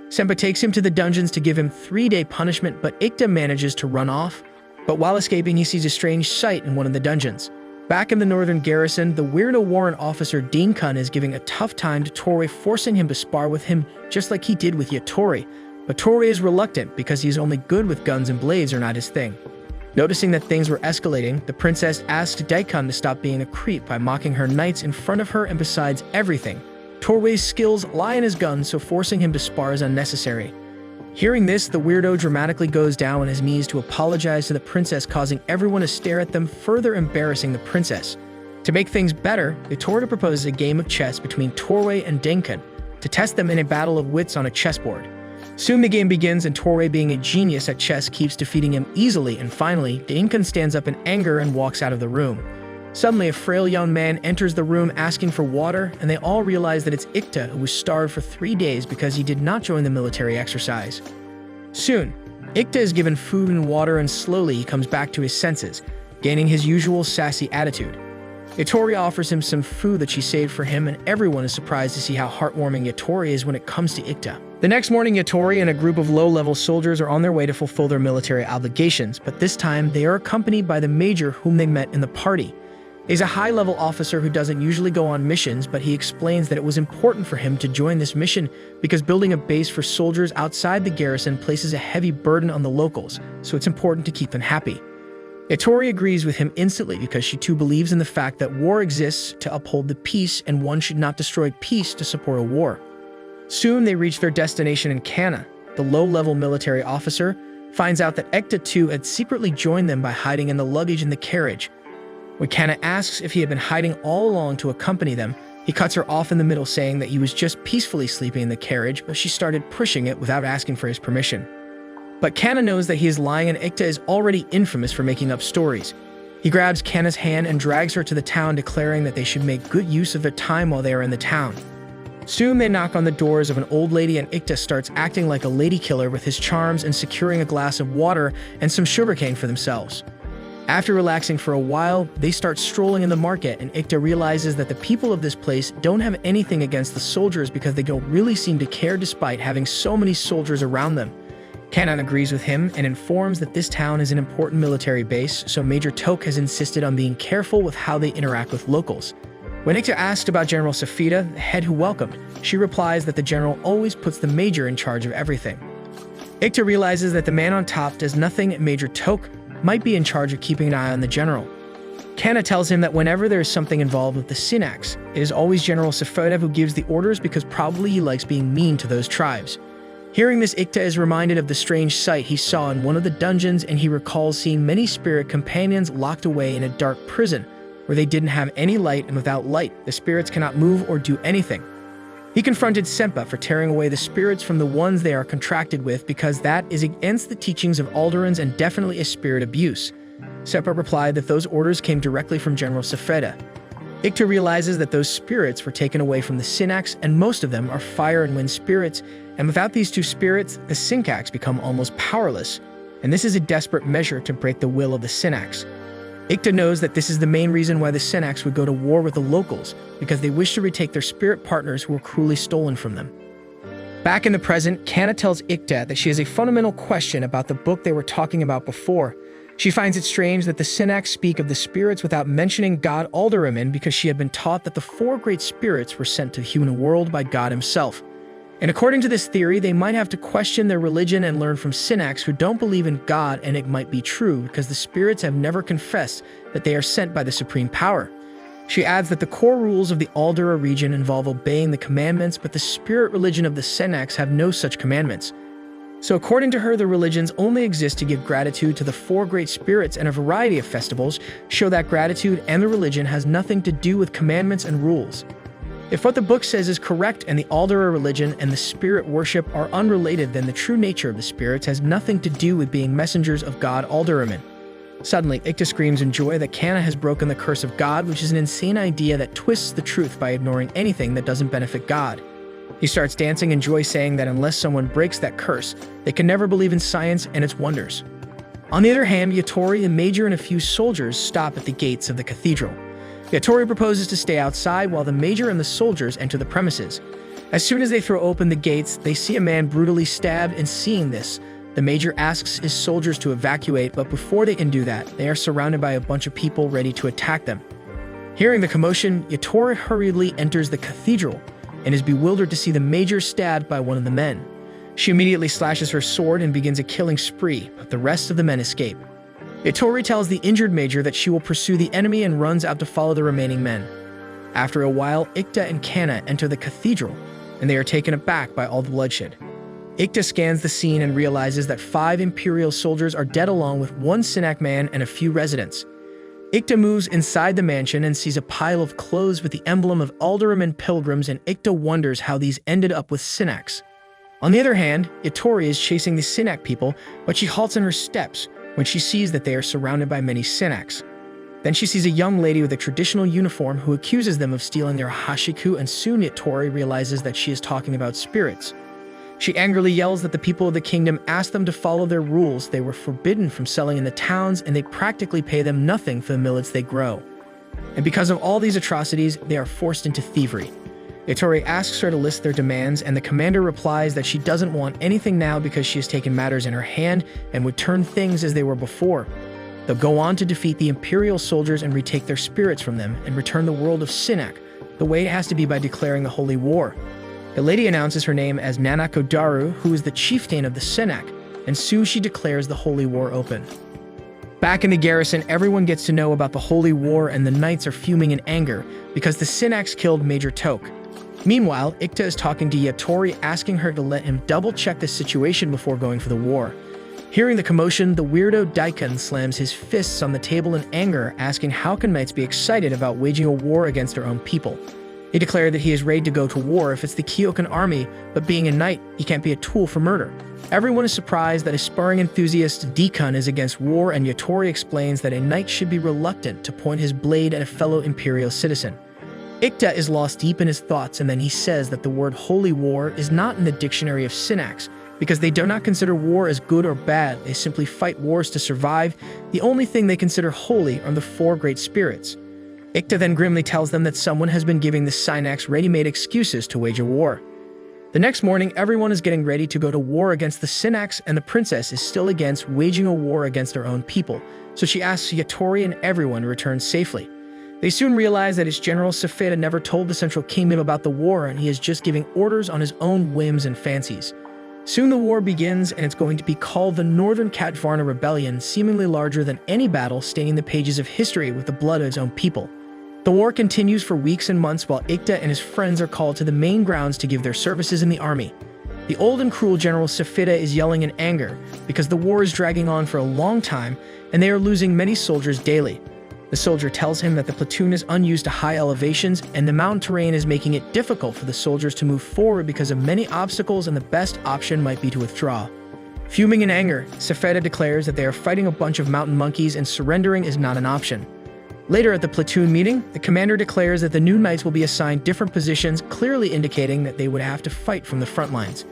Sempa takes him to the dungeons to give him 3-day punishment, but Ikta manages to run off. But while escaping, he sees a strange sight in one of the dungeons. Back in the northern garrison, the weirdo warrant officer Dinkan is giving a tough time to Torii, forcing him to spar with him just like he did with Yatori. But Torii is reluctant because he's only good with guns and blades are not his thing. Noticing that things were escalating, the princess asked Daikon to stop being a creep by mocking her knights in front of her, and besides everything, Torii's skills lie in his gun, so forcing him to spar is unnecessary. Hearing this, the weirdo dramatically goes down on his knees to apologize to the princess, causing everyone to stare at them, further embarrassing the princess. To make things better, Yatori proposes a game of chess between Torii and Dinkan to test them in a battle of wits on a chessboard. Soon the game begins, and Torii, being a genius at chess, keeps defeating him easily, and finally, Dinkan stands up in anger and walks out of the room. Suddenly, a frail young man enters the room asking for water, and they all realize that it's Ikta, who was starved for 3 days because he did not join the military exercise. Soon, Ikta is given food and water, and slowly he comes back to his senses, gaining his usual sassy attitude. Yatori offers him some food that she saved for him, and everyone is surprised to see how heartwarming Yatori is when it comes to Ikta. The next morning, Yatori and a group of low-level soldiers are on their way to fulfill their military obligations, but this time they are accompanied by the major whom they met in the party. He's a high-level officer who doesn't usually go on missions, but he explains that it was important for him to join this mission because building a base for soldiers outside the garrison places a heavy burden on the locals, so it's important to keep them happy. Yatori agrees with him instantly because she too believes in the fact that war exists to uphold the peace, and one should not destroy peace to support a war. Soon they reach their destination in Kana. The low-level military officer finds out that Ikta too had secretly joined them by hiding in the luggage in the carriage. When Kana asks if he had been hiding all along to accompany them, he cuts her off in the middle, saying that he was just peacefully sleeping in the carriage, but she started pushing it without asking for his permission. But Kana knows that he is lying, and Ikta is already infamous for making up stories. He grabs Kana's hand and drags her to the town, declaring that they should make good use of their time while they are in the town. Soon they knock on the doors of an old lady, and Ikta starts acting like a lady killer with his charms and securing a glass of water and some sugarcane for themselves. After relaxing for a while, they start strolling in the market, and Ikta realizes that the people of this place don't have anything against the soldiers because they don't really seem to care despite having so many soldiers around them. Kanan agrees with him and informs that this town is an important military base, so Major Toke has insisted on being careful with how they interact with locals. When Ikta asked about General Safida, the head who welcomed, she replies that the general always puts the major in charge of everything. Ikta realizes that the man on top does nothing, and Major Toke might be in charge of keeping an eye on the general. Kana tells him that whenever there is something involved with the Synax, it is always General Safida who gives the orders because probably he likes being mean to those tribes. Hearing this, Ikta is reminded of the strange sight he saw in one of the dungeons, and he recalls seeing many spirit companions locked away in a dark prison where they didn't have any light, and without light, the spirits cannot move or do anything. He confronted Sempa for tearing away the spirits from the ones they are contracted with because that is against the teachings of Alderans and definitely a spirit abuse. Sempa replied that those orders came directly from General Safeda. Ikta realizes that those spirits were taken away from the Synax, and most of them are fire and wind spirits, and without these two spirits, the Syncax become almost powerless, and this is a desperate measure to break the will of the Synax. Ikta knows that this is the main reason why the Synax would go to war with the locals, because they wish to retake their spirit partners who were cruelly stolen from them. Back in the present, Kana tells Ikta that she has a fundamental question about the book they were talking about before. She finds it strange that the Synax speak of the spirits without mentioning God Alderamin, because she had been taught that the 4 great spirits were sent to the human world by God himself. And according to this theory, they might have to question their religion and learn from Synax who don't believe in God, and it might be true because the spirits have never confessed that they are sent by the supreme power. She adds that the core rules of the Aldera region involve obeying the commandments, but the spirit religion of the Synax have no such commandments. So according to her, the religions only exist to give gratitude to the 4 great spirits, and a variety of festivals show that gratitude and the religion has nothing to do with commandments and rules. If what the book says is correct and the Aldera religion and the spirit worship are unrelated, then the true nature of the spirits has nothing to do with being messengers of God Alderamin. Suddenly, Ikta screams in joy that Kana has broken the curse of God, which is an insane idea that twists the truth by ignoring anything that doesn't benefit God. He starts dancing in joy, saying that unless someone breaks that curse, they can never believe in science and its wonders. On the other hand, Yatori, the major, and a few soldiers stop at the gates of the cathedral. Yatori proposes to stay outside while the major and the soldiers enter the premises. As soon as they throw open the gates, they see a man brutally stabbed, and seeing this, the major asks his soldiers to evacuate, but before they can do that, they are surrounded by a bunch of people ready to attack them. Hearing the commotion, Yatori hurriedly enters the cathedral and is bewildered to see the major stabbed by one of the men. She immediately slashes her sword and begins a killing spree, but the rest of the men escape. Yatori tells the injured major that she will pursue the enemy and runs out to follow the remaining men. After a while, Ikta and Kana enter the cathedral, and they are taken aback by all the bloodshed. Ikta scans the scene and realizes that 5 Imperial soldiers are dead along with 1 Sinak man and a few residents. Ikta moves inside the mansion and sees a pile of clothes with the emblem of Alderman pilgrims, and Ikta wonders how these ended up with Sinaks. On the other hand, Yatori is chasing the Sinak people, but she halts in her steps when she sees that they are surrounded by many Sinaks. Then she sees a young lady with a traditional uniform who accuses them of stealing their hashiku, and soon Yatori realizes that she is talking about spirits. She angrily yells that the people of the kingdom asked them to follow their rules. They were forbidden from selling in the towns, and they practically pay them nothing for the millets they grow. And because of all these atrocities, they are forced into thievery. Yatori asks her to list their demands, and the commander replies that she doesn't want anything now because she has taken matters in her hand and would turn things as they were before. They'll go on to defeat the Imperial soldiers and retake their spirits from them and return the world of Sinak. The way it has to be by declaring the holy war. The lady announces her name as Nanako Daru, who is the chieftain of the Sinak, and soon she declares the holy war open. Back in the garrison, everyone gets to know about the holy war, and the knights are fuming in anger because the Sinaks killed Major Toke. Meanwhile, Ikta is talking to Yatori, asking her to let him double-check the situation before going for the war. Hearing the commotion, the weirdo Daikon slams his fists on the table in anger, asking how can knights be excited about waging a war against their own people. He declared that he is ready to go to war if it's the Kyokan army, but being a knight, he can't be a tool for murder. Everyone is surprised that a sparring enthusiast Daikon is against war, and Yatori explains that a knight should be reluctant to point his blade at a fellow Imperial citizen. Ikta is lost deep in his thoughts, and then he says that the word holy war is not in the dictionary of Sinaks, because they do not consider war as good or bad. They simply fight wars to survive. The only thing they consider holy are the 4 great spirits. Ikta then grimly tells them that someone has been giving the Sinaks ready-made excuses to wage a war. The next morning, everyone is getting ready to go to war against the Sinaks, and the princess is still against waging a war against their own people, so she asks Yatori and everyone to return safely. They soon realize that his general Safeda never told the Central Kingdom about the war, and he is just giving orders on his own whims and fancies. Soon the war begins, and it's going to be called the Northern Katvarna Rebellion, seemingly larger than any battle staining the pages of history with the blood of his own people. The war continues for weeks and months while Ikta and his friends are called to the main grounds to give their services in the army. The old and cruel General Safida is yelling in anger because the war is dragging on for a long time and they are losing many soldiers daily. The soldier tells him that the platoon is unused to high elevations and the mountain terrain is making it difficult for the soldiers to move forward because of many obstacles, and the best option might be to withdraw. Fuming in anger, Safeda declares that they are fighting a bunch of mountain monkeys and surrendering is not an option. Later at the platoon meeting, the commander declares that the new knights will be assigned different positions, clearly indicating that they would have to fight from the front lines.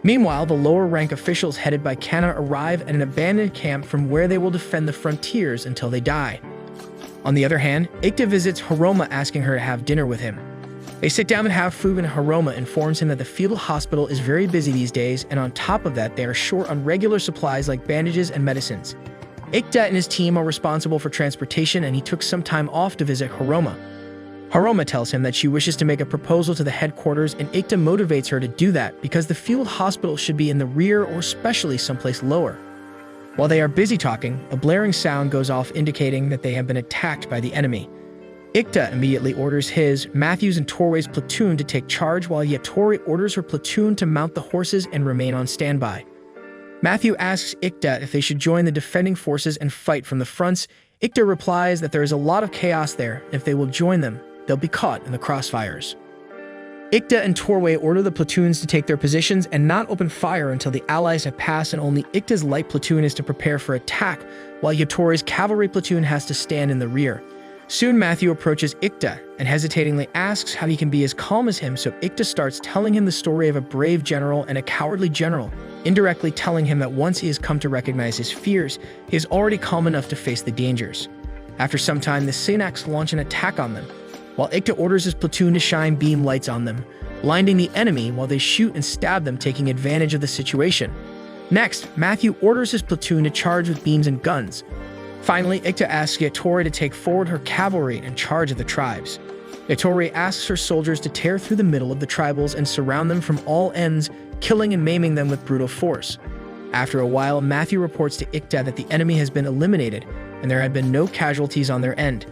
Meanwhile, the lower rank officials headed by Kana arrive at an abandoned camp from where they will defend the frontiers until they die. On the other hand, Ikta visits Hiroma, asking her to have dinner with him. They sit down and have food, and Hiroma informs him that the field hospital is very busy these days, and on top of that, they are short on regular supplies like bandages and medicines. Ikta and his team are responsible for transportation, and he took some time off to visit Hiroma. Hiroma tells him that she wishes to make a proposal to the headquarters, and Ikta motivates her to do that because the field hospital should be in the rear or especially someplace lower. While they are busy talking, a blaring sound goes off indicating that they have been attacked by the enemy. Ikta immediately orders his, Matthew's, and Torway's platoon to take charge, while Yatori orders her platoon to mount the horses and remain on standby. Matthew asks Ikta if they should join the defending forces and fight from the fronts. Ikta replies that there is a lot of chaos there, and if they will join them, they'll be caught in the crossfires. Ikta and Torway order the platoons to take their positions and not open fire until the allies have passed, and only Ikta's light platoon is to prepare for attack, while Yatori's cavalry platoon has to stand in the rear. Soon Matthew approaches Ikta and hesitatingly asks how he can be as calm as him, so Ikta starts telling him the story of a brave general and a cowardly general, indirectly telling him that once he has come to recognize his fears, he is already calm enough to face the dangers. After some time, the Synaks launch an attack on them, while Ikta orders his platoon to shine beam lights on them, blinding the enemy while they shoot and stab them, taking advantage of the situation. Next, Matthew orders his platoon to charge with beams and guns. Finally, Ikta asks Yatori to take forward her cavalry in charge of the tribes. Yatori asks her soldiers to tear through the middle of the tribals and surround them from all ends, killing and maiming them with brutal force. After a while, Matthew reports to Ikta that the enemy has been eliminated and there had been no casualties on their end.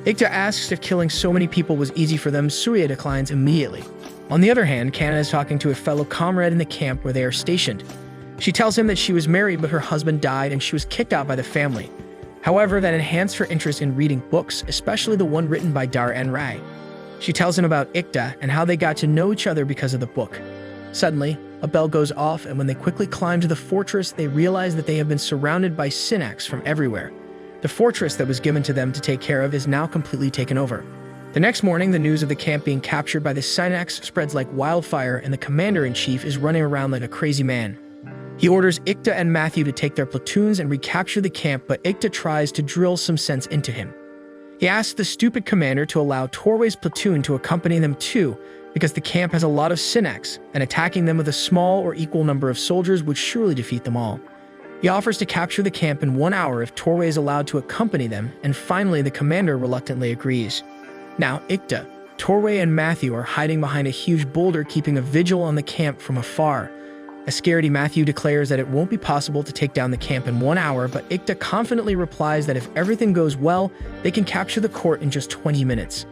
Ikta asks if killing so many people was easy for them. Surya declines immediately. On the other hand, Kana is talking to a fellow comrade in the camp where they are stationed. She tells him that she was married but her husband died and she was kicked out by the family. However, that enhanced her interest in reading books, especially the one written by Dar and Rai. She tells him about Ikta and how they got to know each other because of the book. Suddenly, a bell goes off, and when they quickly climb to the fortress, they realize that they have been surrounded by Synaks from everywhere. The fortress that was given to them to take care of is now completely taken over. The next morning, the news of the camp being captured by the Synaks spreads like wildfire, and the commander-in-chief is running around like a crazy man. He orders Ikta and Matthew to take their platoons and recapture the camp, but Ikta tries to drill some sense into him. He asks the stupid commander to allow Torway's platoon to accompany them too, because the camp has a lot of Synaks, and attacking them with a small or equal number of soldiers would surely defeat them all. He offers to capture the camp in 1 hour if Torway is allowed to accompany them, and finally the commander reluctantly agrees. Now Ikta, Torway, and Matthew are hiding behind a huge boulder, keeping a vigil on the camp from afar. A scaredy Matthew declares that it won't be possible to take down the camp in 1 hour, but Ikta confidently replies that if everything goes well, they can capture the court in just 20 minutes.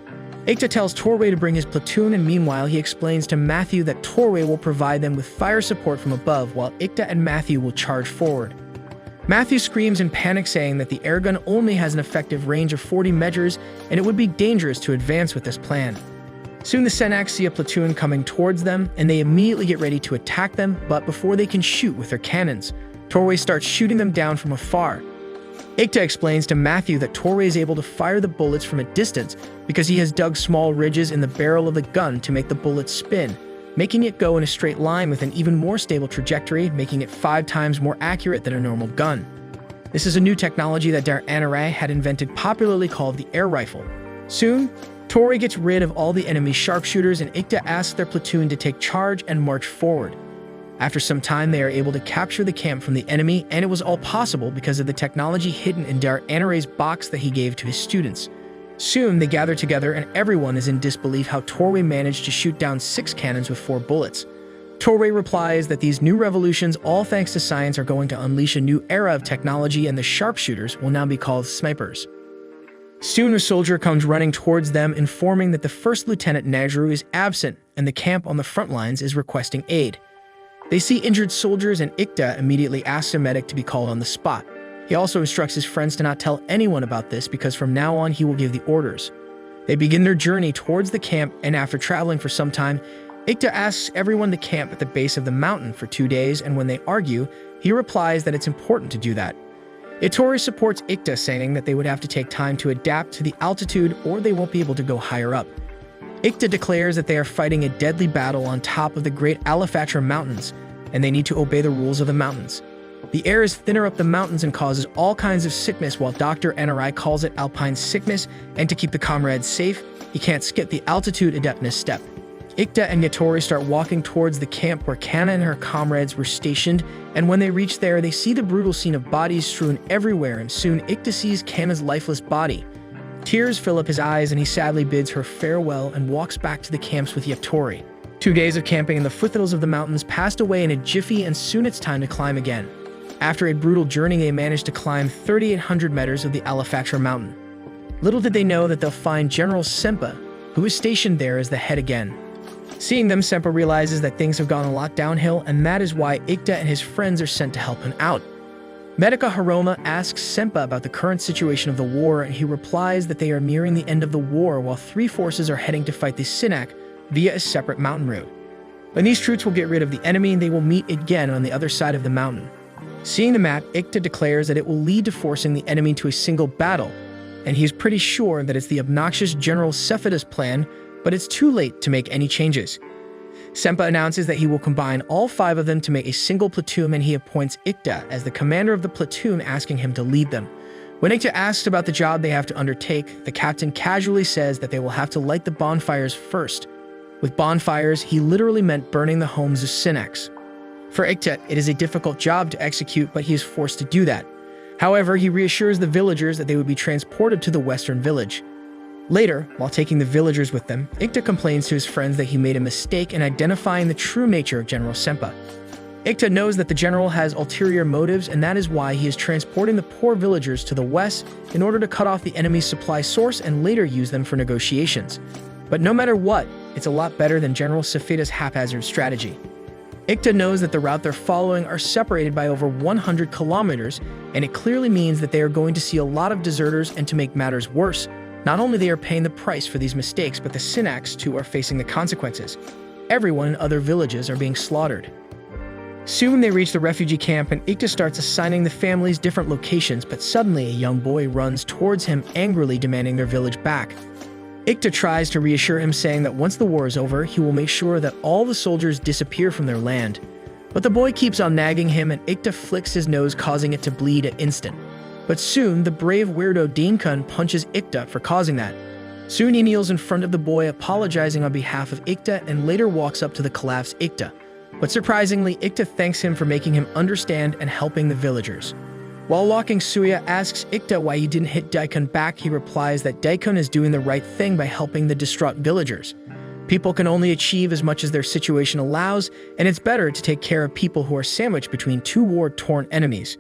Ikta tells Torway to bring his platoon, and meanwhile he explains to Matthew that Torway will provide them with fire support from above, while Ikta and Matthew will charge forward. Matthew screams in panic, saying that the airgun only has an effective range of 40 meters, and it would be dangerous to advance with this plan. Soon the Synaks see a platoon coming towards them, and they immediately get ready to attack them, but before they can shoot with their cannons, Torway starts shooting them down from afar. Ikta explains to Matthew that Torway is able to fire the bullets from a distance because he has dug small ridges in the barrel of the gun to make the bullets spin, making it go in a straight line with an even more stable trajectory, making it 5 times more accurate than a normal gun. This is a new technology that Dar Anarai had invented, popularly called the air rifle. Soon, Torway gets rid of all the enemy sharpshooters, and Ikta asks their platoon to take charge and march forward. After some time, they are able to capture the camp from the enemy, and it was all possible because of the technology hidden in Dar Anarai's box that he gave to his students. Soon, they gather together, and everyone is in disbelief how Torway managed to shoot down 6 cannons with 4 bullets. Torway replies that these new revolutions, all thanks to science, are going to unleash a new era of technology, and the sharpshooters will now be called snipers. Soon a soldier comes running towards them, informing that the First Lieutenant Najru is absent and the camp on the front lines is requesting aid. They see injured soldiers, and Ikta immediately asks a medic to be called on the spot. He also instructs his friends to not tell anyone about this because from now on he will give the orders. They begin their journey towards the camp, and after traveling for some time, Ikta asks everyone to camp at the base of the mountain for 2 days, and when they argue, he replies that it's important to do that. Yatori supports Ikta, saying that they would have to take time to adapt to the altitude or they won't be able to go higher up. Ikta declares that they are fighting a deadly battle on top of the Great Alafatra Mountains, and they need to obey the rules of the mountains. The air is thinner up the mountains and causes all kinds of sickness, while Dr. Anarai calls it alpine sickness, and to keep the comrades safe, he can't skip the altitude adeptness step. Ikta and Yatori start walking towards the camp where Kana and her comrades were stationed, and when they reach there, they see the brutal scene of bodies strewn everywhere, and soon Ikta sees Kana's lifeless body. Tears fill up his eyes, and he sadly bids her farewell and walks back to the camps with Yatori. 2 days of camping in the foothills of the mountains passed away in a jiffy, and soon it's time to climb again. After a brutal journey, they managed to climb 3,800 meters of the Alafatra mountain. Little did they know that they'll find General Sempa, who is stationed there, as the head again. Seeing them, Sempa realizes that things have gone a lot downhill, and that is why Ikta and his friends are sent to help him out. Medica Haroma asks Sempa about the current situation of the war, and he replies that they are nearing the end of the war while 3 forces are heading to fight the Synak, via a separate mountain route. When these troops will get rid of the enemy, they will meet again on the other side of the mountain. Seeing the map, Ikta declares that it will lead to forcing the enemy to a single battle, and he is pretty sure that it's the obnoxious General Sephida's plan, but it's too late to make any changes. Sempa announces that he will combine all 5 of them to make a single platoon, and he appoints Ikta as the commander of the platoon, asking him to lead them. When Ikta asks about the job they have to undertake, the captain casually says that they will have to light the bonfires first. With bonfires, he literally meant burning the homes of Synax. For Ikta, it is a difficult job to execute, but he is forced to do that. However, he reassures the villagers that they would be transported to the western village. Later, while taking the villagers with them, Ikta complains to his friends that he made a mistake in identifying the true nature of General Sempa. Ikta knows that the general has ulterior motives, and that is why he is transporting the poor villagers to the west in order to cut off the enemy's supply source and later use them for negotiations. But no matter what, it's a lot better than General Sephida's haphazard strategy. Ikta knows that the route they're following are separated by over 100 kilometers, and it clearly means that they are going to see a lot of deserters, and to make matters worse, not only they are paying the price for these mistakes, but the Synax too are facing the consequences. Everyone in other villages are being slaughtered. Soon they reach the refugee camp, and Ikta starts assigning the families different locations, but suddenly a young boy runs towards him, angrily demanding their village back. Ikta tries to reassure him, saying that once the war is over, he will make sure that all the soldiers disappear from their land. But the boy keeps on nagging him, and Ikta flicks his nose, causing it to bleed at instant. But soon, the brave weirdo Dankun punches Ikta for causing that. Soon he kneels in front of the boy, apologizing on behalf of Ikta, and later walks up to the collapsed Ikta. But surprisingly, Ikta thanks him for making him understand and helping the villagers. While walking, Suya asks Ikta why he didn't hit Daikun back. He replies that Daikun is doing the right thing by helping the distraught villagers. People can only achieve as much as their situation allows, and it's better to take care of people who are sandwiched between 2 war-torn enemies.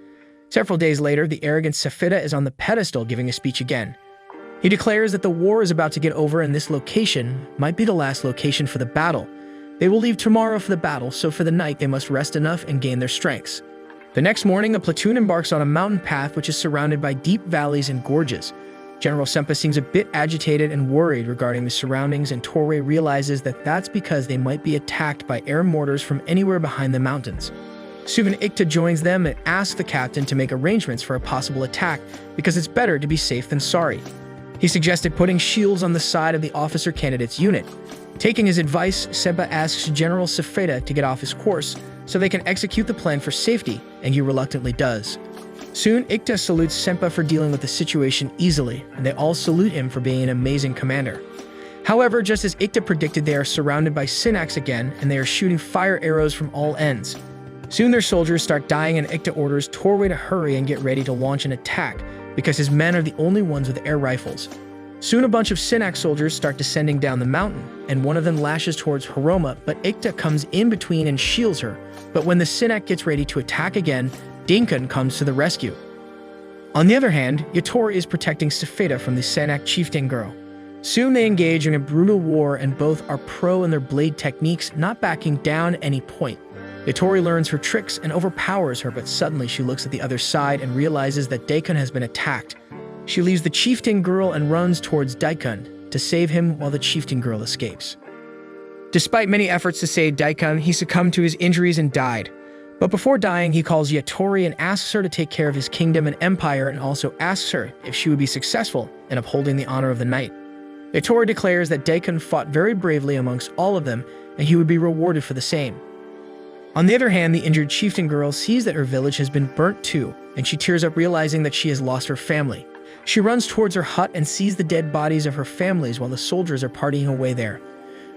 Several days later, the arrogant Sephida is on the pedestal giving a speech again. He declares that the war is about to get over, and this location might be the last location for the battle. They will leave tomorrow for the battle, so for the night they must rest enough and gain their strengths. The next morning, the platoon embarks on a mountain path which is surrounded by deep valleys and gorges. General Sempa seems a bit agitated and worried regarding the surroundings, and Torway realizes that that's because they might be attacked by air mortars from anywhere behind the mountains. Soon Ikta joins them and asks the captain to make arrangements for a possible attack, because it's better to be safe than sorry. He suggested putting shields on the side of the officer candidate's unit. Taking his advice, Sempa asks General Sephida to get off his course so they can execute the plan for safety, and he reluctantly does. Soon, Ikta salutes Sempa for dealing with the situation easily, and they all salute him for being an amazing commander. However, just as Ikta predicted, they are surrounded by Synax again, and they are shooting fire arrows from all ends. Soon their soldiers start dying, and Ikta orders Torway to hurry and get ready to launch an attack, because his men are the only ones with air rifles. Soon a bunch of Synax soldiers start descending down the mountain, and one of them lashes towards Hiroma, but Ikta comes in between and shields her. But when the Synax gets ready to attack again, Dankun comes to the rescue. On the other hand, Yatori is protecting Sephida from the Synax chieftain girl. Soon they engage in a brutal war, and both are pro in their blade techniques, not backing down at any point. Yatori learns her tricks and overpowers her, but suddenly she looks at the other side and realizes that Daikun has been attacked. She leaves the chieftain girl and runs towards Daikun to save him while the chieftain girl escapes. Despite many efforts to save Daikun, he succumbed to his injuries and died. But before dying, he calls Yatori and asks her to take care of his kingdom and empire, and also asks her if she would be successful in upholding the honor of the knight. Yatori declares that Daikun fought very bravely amongst all of them, and he would be rewarded for the same. On the other hand, the injured chieftain girl sees that her village has been burnt too, and she tears up, realizing that she has lost her family. She runs towards her hut and sees the dead bodies of her families while the soldiers are partying away there.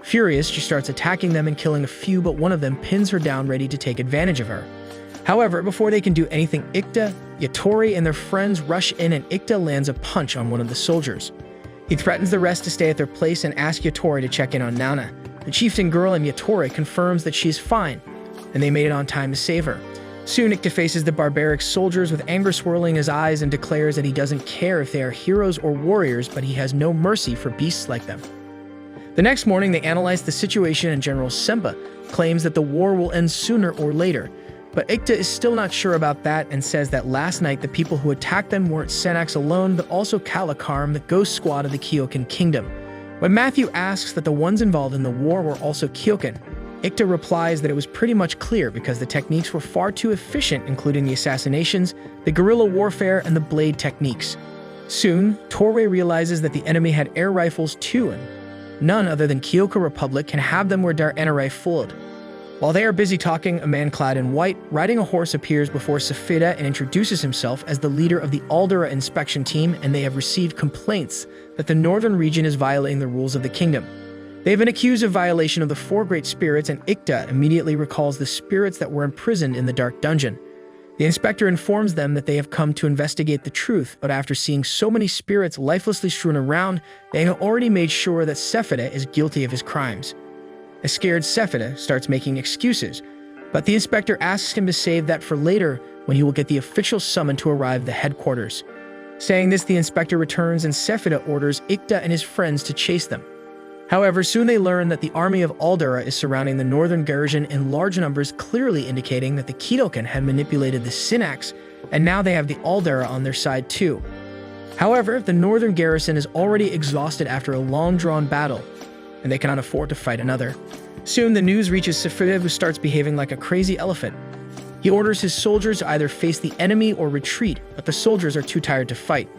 Furious, she starts attacking them and killing a few, but one of them pins her down, ready to take advantage of her. However, before they can do anything, Ikta, Yatori, and their friends rush in, and Ikta lands a punch on one of the soldiers. He threatens the rest to stay at their place and asks Yatori to check in on Nana. The chieftain girl and Yatori confirms that she is fine, and they made it on time to save her. Soon, Ikta faces the barbaric soldiers with anger swirling his eyes and declares that he doesn't care if they are heroes or warriors, but he has no mercy for beasts like them. The next morning, they analyze the situation, and General Sempa claims that the war will end sooner or later. But Ikta is still not sure about that and says that last night the people who attacked them weren't Synax alone, but also Kalakarm, the ghost squad of the Kyokan kingdom. When Matthew asks that the ones involved in the war were also Kyokan, Ikta replies that it was pretty much clear because the techniques were far too efficient, including the assassinations, the guerrilla warfare, and the blade techniques. Soon, Torway realizes that the enemy had air rifles too, and none other than Kyoka Republic can have them where their NRA fooled. While they are busy talking, a man clad in white, riding a horse appears before Safida and introduces himself as the leader of the Aldera inspection team, and they have received complaints that the northern region is violating the rules of the kingdom. They have been accused of violation of the four great spirits, and Ikta immediately recalls the spirits that were imprisoned in the dark dungeon. The inspector informs them that they have come to investigate the truth, but after seeing so many spirits lifelessly strewn around, they have already made sure that Safida is guilty of his crimes. A scared Safida starts making excuses, but the inspector asks him to save that for later when he will get the official summon to arrive at the headquarters. Saying this, the inspector returns and Safida orders Ikta and his friends to chase them. However, soon they learn that the army of Aldera is surrounding the northern garrison in large numbers, clearly indicating that the Kidokan had manipulated the Synax, and now they have the Aldera on their side too. However, the northern garrison is already exhausted after a long-drawn battle, and they cannot afford to fight another. Soon the news reaches Safida, who starts behaving like a crazy elephant. He orders his soldiers to either face the enemy or retreat, but the soldiers are too tired to fight.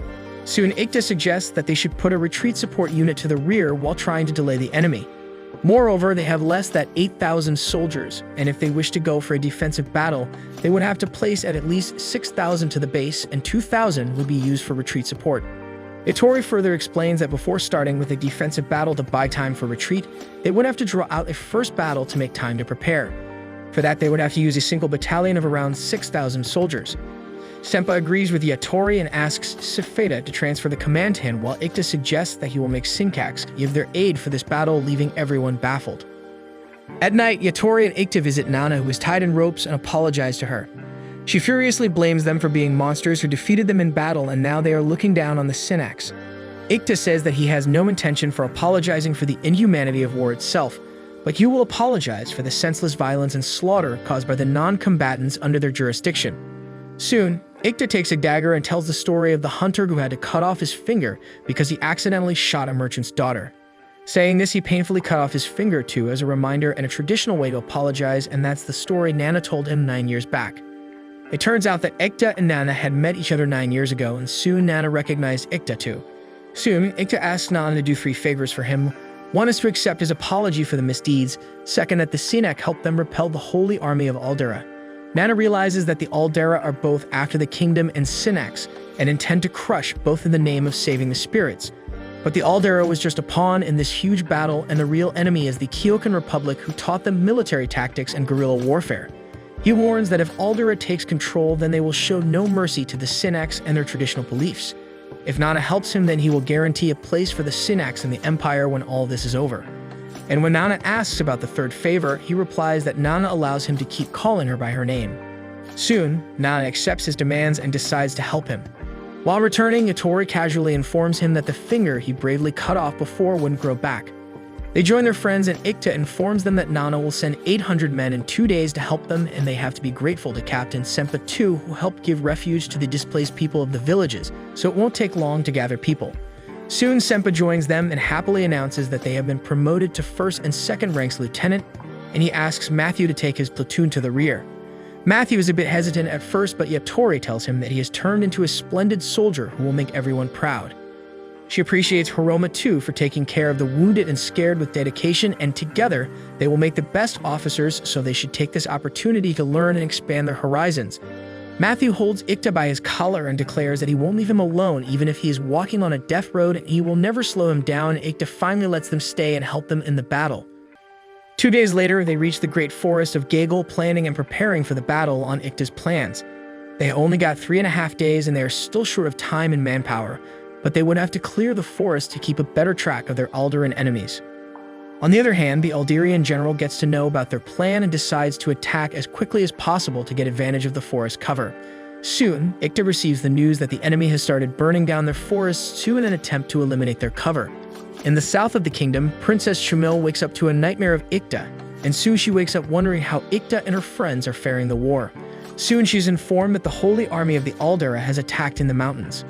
Soon, Ikta suggests that they should put a retreat support unit to the rear while trying to delay the enemy. Moreover, they have less than 8,000 soldiers, and if they wish to go for a defensive battle, they would have to place at least 6,000 to the base, and 2,000 would be used for retreat support. Ittori further explains that before starting with a defensive battle to buy time for retreat, they would have to draw out a first battle to make time to prepare. For that, they would have to use a single battalion of around 6,000 soldiers. Senpa agrees with Yatori and asks Safeda to transfer the command to him, while Ikta suggests that he will make Syncax give their aid for this battle, leaving everyone baffled. At night, Yatori and Ikta visit Nana, who is tied in ropes, and apologize to her. She furiously blames them for being monsters who defeated them in battle, and now they are looking down on the Synax. Ikta says that he has no intention for apologizing for the inhumanity of war itself, but he will apologize for the senseless violence and slaughter caused by the non-combatants under their jurisdiction. Soon, Ikta takes a dagger and tells the story of the hunter who had to cut off his finger because he accidentally shot a merchant's daughter. Saying this, he painfully cut off his finger too as a reminder and a traditional way to apologize, and that's the story Nana told him 9 years back. It turns out that Ikta and Nana had met each other 9 years ago, and soon Nana recognized Ikta too. Soon, Ikta asks Nana to do 3 favors for him. One is to accept his apology for the misdeeds, second that the Synax helped them repel the holy army of Aldera. Nana realizes that the Aldera are both after the kingdom and Synax, and intend to crush both in the name of saving the spirits. But the Aldera was just a pawn in this huge battle, and the real enemy is the Kyokan Republic, who taught them military tactics and guerrilla warfare. He warns that if Aldera takes control, then they will show no mercy to the Synax and their traditional beliefs. If Nana helps him, then he will guarantee a place for the Synax in the Empire when all this is over. And when Nana asks about the 3rd favor, he replies that Nana allows him to keep calling her by her name. Soon, Nana accepts his demands and decides to help him. While returning, Yatori casually informs him that the finger he bravely cut off before wouldn't grow back. They join their friends, and Ikta informs them that Nana will send 800 men in 2 days to help them, and they have to be grateful to Captain Senpa too, who helped give refuge to the displaced people of the villages, so it won't take long to gather people. Soon, Senpa joins them and happily announces that they have been promoted to 1st and 2nd ranks lieutenant, and he asks Matthew to take his platoon to the rear. Matthew is a bit hesitant at first, but Yatori tells him that he has turned into a splendid soldier who will make everyone proud. She appreciates Hiroma too for taking care of the wounded and scared with dedication, and together they will make the best officers, so they should take this opportunity to learn and expand their horizons. Matthew holds Ikta by his collar and declares that he won't leave him alone even if he is walking on a death road, and he will never slow him down. Ikta finally lets them stay and help them in the battle. 2 days later, they reach the great forest of Gagel, planning and preparing for the battle on Ikta's plans. They only got 3.5 days, and they are still short of time and manpower, but they would have to clear the forest to keep a better track of their Alderan enemies. On the other hand, the Alderian general gets to know about their plan and decides to attack as quickly as possible to get advantage of the forest cover. Soon, Ikta receives the news that the enemy has started burning down their forests too in an attempt to eliminate their cover. In the south of the kingdom, Princess Shumil wakes up to a nightmare of Ikta, and soon she wakes up wondering how Ikta and her friends are faring the war. Soon she's informed that the holy army of the Aldera has attacked in the mountains.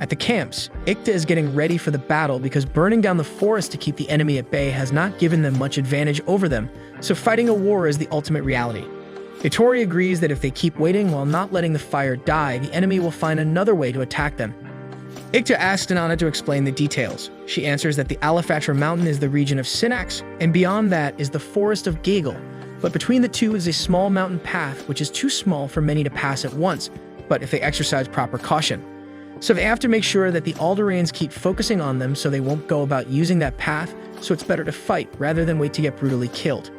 At the camps, Ikta is getting ready for the battle because burning down the forest to keep the enemy at bay has not given them much advantage over them, so fighting a war is the ultimate reality. Yatori agrees that if they keep waiting while not letting the fire die, the enemy will find another way to attack them. Ikta asks Nana to explain the details. She answers that the Alafatra mountain is the region of Sinax, and beyond that is the forest of Gagel, but between the two is a small mountain path which is too small for many to pass at once, but if they exercise proper caution. So they have to make sure that the Alderaans keep focusing on them so they won't go about using that path, so it's better to fight rather than wait to get brutally killed.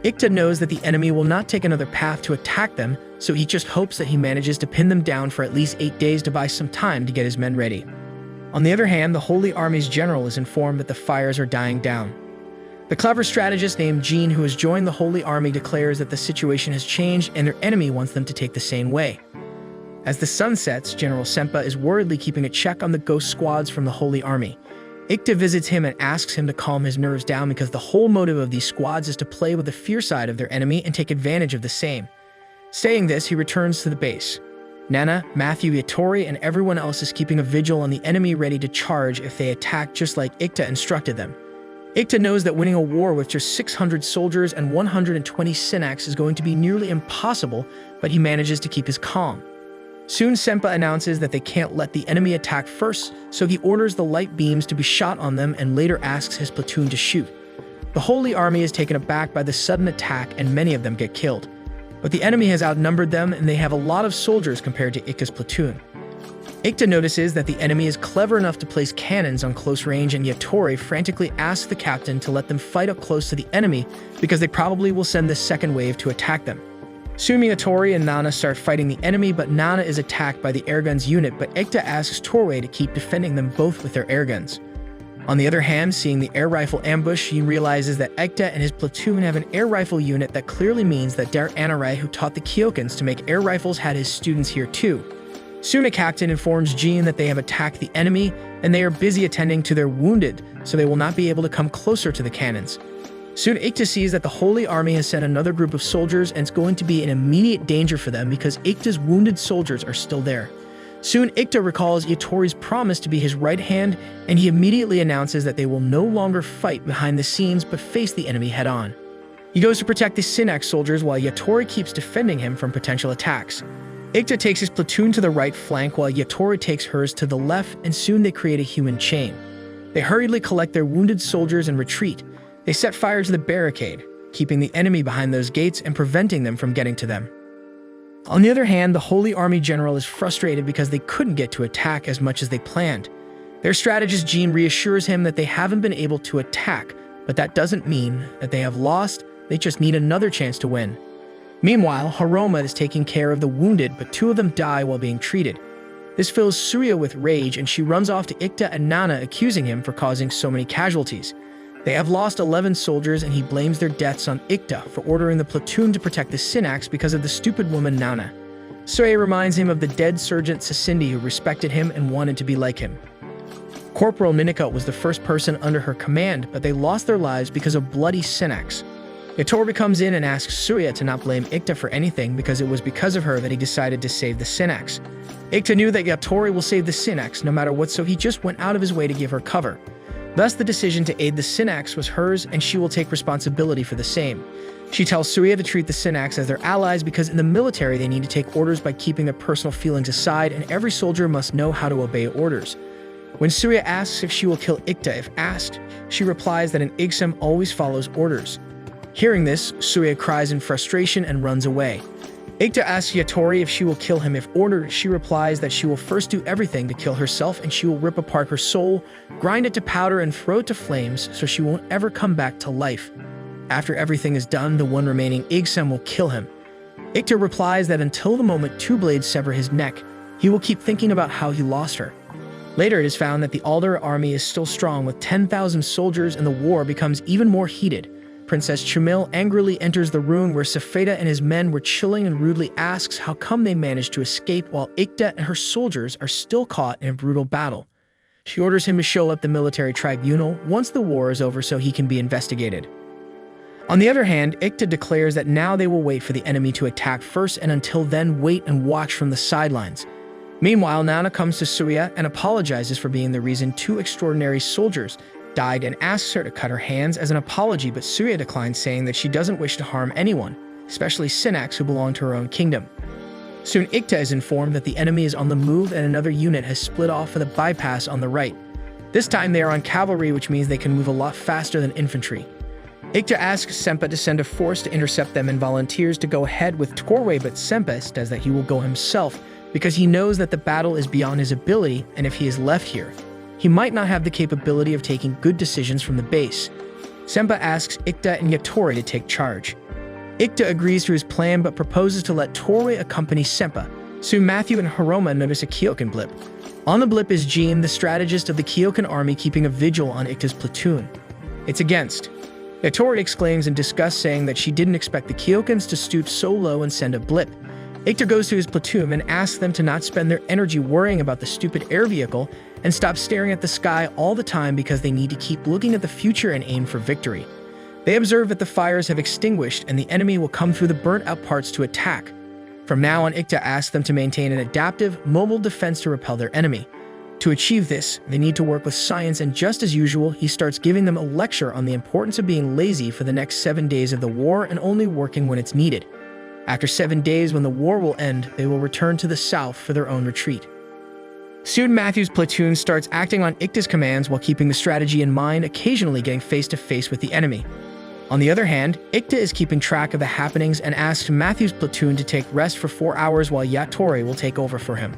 Ikta knows that the enemy will not take another path to attack them, so he just hopes that he manages to pin them down for at least 8 days to buy some time to get his men ready. On the other hand, the Holy Army's general is informed that the fires are dying down. The clever strategist named Jean, who has joined the Holy Army, declares that the situation has changed and their enemy wants them to take the same way. As the sun sets, General Sempa is worriedly keeping a check on the ghost squads from the Holy Army. Ikta visits him and asks him to calm his nerves down because the whole motive of these squads is to play with the fear side of their enemy and take advantage of the same. Saying this, he returns to the base. Nana, Matthew, Yatori, and everyone else is keeping a vigil on the enemy ready to charge if they attack just like Ikta instructed them. Ikta knows that winning a war with just 600 soldiers and 120 Sinax is going to be nearly impossible, but he manages to keep his calm. Soon Sempa announces that they can't let the enemy attack first, so he orders the light beams to be shot on them and later asks his platoon to shoot. The Holy Army is taken aback by the sudden attack and many of them get killed. But the enemy has outnumbered them and they have a lot of soldiers compared to Ikta's platoon. Ikta notices that the enemy is clever enough to place cannons on close range, and Yatori frantically asks the captain to let them fight up close to the enemy because they probably will send the second wave to attack them. Soon Yatori and Nana start fighting the enemy, but Nana is attacked by the airguns unit, but Ikta asks Torway to keep defending them both with their airguns. On the other hand, seeing the air rifle ambush, he realizes that Ikta and his platoon have an air rifle unit that clearly means that Der Anarai, who taught the Kyokans to make air rifles, had his students here too. Soon a captain informs Jean that they have attacked the enemy, and they are busy attending to their wounded, so they will not be able to come closer to the cannons. Soon Ikta sees that the Holy Army has sent another group of soldiers and it's going to be an immediate danger for them because Ikta's wounded soldiers are still there. Soon Ikta recalls Yatori's promise to be his right hand, and he immediately announces that they will no longer fight behind the scenes but face the enemy head-on. He goes to protect the Sinax soldiers while Yatori keeps defending him from potential attacks. Ikta takes his platoon to the right flank while Yatori takes hers to the left, and soon they create a human chain. They hurriedly collect their wounded soldiers and retreat. They set fire to the barricade, keeping the enemy behind those gates and preventing them from getting to them. On the other hand, the Holy Army general is frustrated because they couldn't get to attack as much as they planned. Their strategist Jean reassures him that they haven't been able to attack, but that doesn't mean that they have lost, they just need another chance to win. Meanwhile, Haroma is taking care of the wounded, but 2 of them die while being treated. This fills Surya with rage, and she runs off to Ikta and Nana, accusing him for causing so many casualties. They have lost 11 soldiers, and he blames their deaths on Ikta for ordering the platoon to protect the Sinax because of the stupid woman Nana. Surya reminds him of the dead Sergeant Sasindi who respected him and wanted to be like him. Corporal Ninika was the first person under her command, but they lost their lives because of bloody Sinax. Yatori comes in and asks Surya to not blame Ikta for anything because it was because of her that he decided to save the Sinax. Ikta knew that Yatori will save the Sinax no matter what, so he just went out of his way to give her cover. Thus, the decision to aid the Sinax was hers, and she will take responsibility for the same. She tells Surya to treat the Sinax as their allies because in the military they need to take orders by keeping their personal feelings aside, and every soldier must know how to obey orders. When Surya asks if she will kill Ikta if asked, she replies that an Igsam always follows orders. Hearing this, Surya cries in frustration and runs away. Ikta asks Yatori if she will kill him if ordered. She replies that she will first do everything to kill herself, and she will rip apart her soul, grind it to powder, and throw it to flames so she won't ever come back to life. After everything is done, the one remaining Igsam will kill him. Ikta replies that until the moment 2 blades sever his neck, he will keep thinking about how he lost her. Later it is found that the Aldera army is still strong with 10,000 soldiers, and the war becomes even more heated. Princess Chamil angrily enters the room where Safeda and his men were chilling and rudely asks how come they managed to escape while Ikta and her soldiers are still caught in a brutal battle. She orders him to show up the military tribunal once the war is over so he can be investigated. On the other hand, Ikta declares that now they will wait for the enemy to attack first, and until then wait and watch from the sidelines. Meanwhile, Nana comes to Suya and apologizes for being the reason 2 extraordinary soldiers died and asks her to cut her hands as an apology, but Suya declines, saying that she doesn't wish to harm anyone, especially Synax, who belong to her own kingdom. Soon Ikta is informed that the enemy is on the move and another unit has split off for the bypass on the right. This time they are on cavalry, which means they can move a lot faster than infantry. Ikta asks Senpa to send a force to intercept them and volunteers to go ahead with Torway, but Senpa says that he will go himself because he knows that the battle is beyond his ability, and if he is left here, he might not have the capability of taking good decisions from the base. Senpa asks Ikta and Yatori to take charge. Ikta agrees to his plan but proposes to let Torway accompany Senpa. Soon Matthew and Hiroma notice a Kyokan blip. On the blip is Jean, the strategist of the Kyokan army, keeping a vigil on Ikta's platoon. It's against. Yatori exclaims in disgust, saying that she didn't expect the Kyokans to stoop so low and send a blip. Ikta goes to his platoon and asks them to not spend their energy worrying about the stupid air vehicle and stop staring at the sky all the time because they need to keep looking at the future and aim for victory. They observe that the fires have extinguished and the enemy will come through the burnt-out parts to attack. From now on, Ikta asks them to maintain an adaptive, mobile defense to repel their enemy. To achieve this, they need to work with science, and just as usual, he starts giving them a lecture on the importance of being lazy for the next 7 days of the war and only working when it's needed. After 7 days, when the war will end, they will return to the south for their own retreat. Soon Matthew's platoon starts acting on Ikta's commands while keeping the strategy in mind, occasionally getting face-to-face with the enemy. On the other hand, Ikta is keeping track of the happenings and asks Matthew's platoon to take rest for 4 hours while Yatori will take over for him.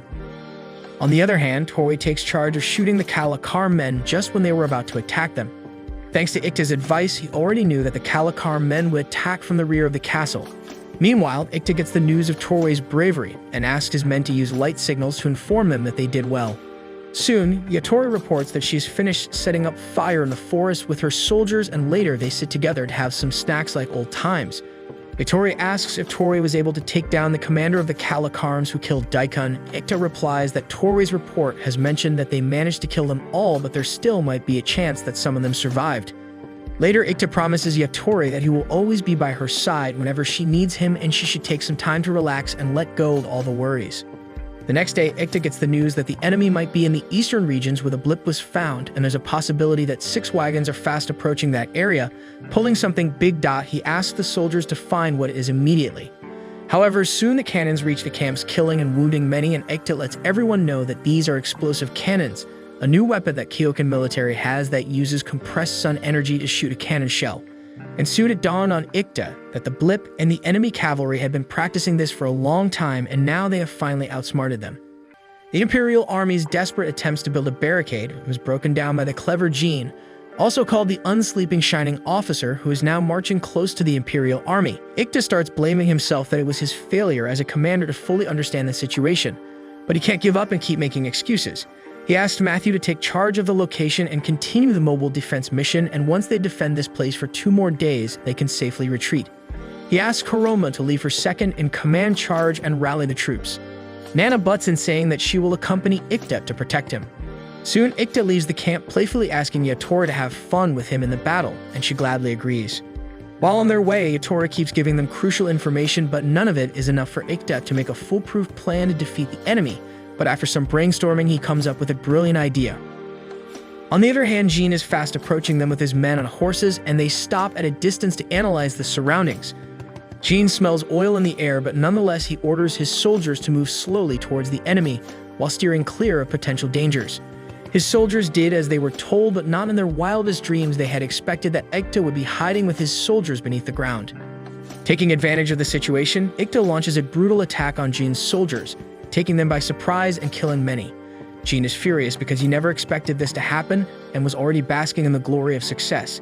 On the other hand, Tori takes charge of shooting the Kalakar men just when they were about to attack them. Thanks to Ikta's advice, he already knew that the Kalakar men would attack from the rear of the castle. Meanwhile, Ikta gets the news of Torway's bravery and asks his men to use light signals to inform them that they did well. Soon, Yatori reports that she's finished setting up fire in the forest with her soldiers, and later they sit together to have some snacks like old times. Yatori asks if Tori was able to take down the commander of the Kalakarms who killed Daikon. Ikta replies that Tori's report has mentioned that they managed to kill them all, but there still might be a chance that some of them survived. Later, Ikta promises Yatori that he will always be by her side whenever she needs him, and she should take some time to relax and let go of all the worries. The next day, Ikta gets the news that the enemy might be in the eastern regions where the blip was found, and there's a possibility that 6 wagons are fast approaching that area. Pulling something big. He asks the soldiers to find what it is immediately. However, soon the cannons reach the camps, killing and wounding many, and Ikta lets everyone know that these are explosive cannons, a new weapon that Kyokan military has that uses compressed sun energy to shoot a cannon shell. And soon it dawned on Ikta that the blip and the enemy cavalry had been practicing this for a long time, and now they have finally outsmarted them. The Imperial Army's desperate attempts to build a barricade was broken down by the clever Jean, also called the Unsleeping Shining Officer, who is now marching close to the Imperial Army. Ikta starts blaming himself that it was his failure as a commander to fully understand the situation, but he can't give up and keep making excuses. He asked Matthew to take charge of the location and continue the mobile defense mission, and once they defend this place for 2 more days, they can safely retreat. He asked Hiroma to leave her second in command charge and rally the troops. Nana butts in, saying that she will accompany Ikta to protect him. Soon, Ikta leaves the camp, playfully asking Yatori to have fun with him in the battle, and she gladly agrees. While on their way, Yatori keeps giving them crucial information, but none of it is enough for Ikta to make a foolproof plan to defeat the enemy. But after some brainstorming, he comes up with a brilliant idea. On the other hand, Jean is fast approaching them with his men on horses, and they stop at a distance to analyze the surroundings. Jean smells oil in the air, but nonetheless he orders his soldiers to move slowly towards the enemy while steering clear of potential dangers. His soldiers did as they were told, but not in their wildest dreams they had expected that Ikta would be hiding with his soldiers beneath the ground. Taking advantage of the situation, Ikta launches a brutal attack on Jean's soldiers, taking them by surprise and killing many. Jean is furious because he never expected this to happen and was already basking in the glory of success.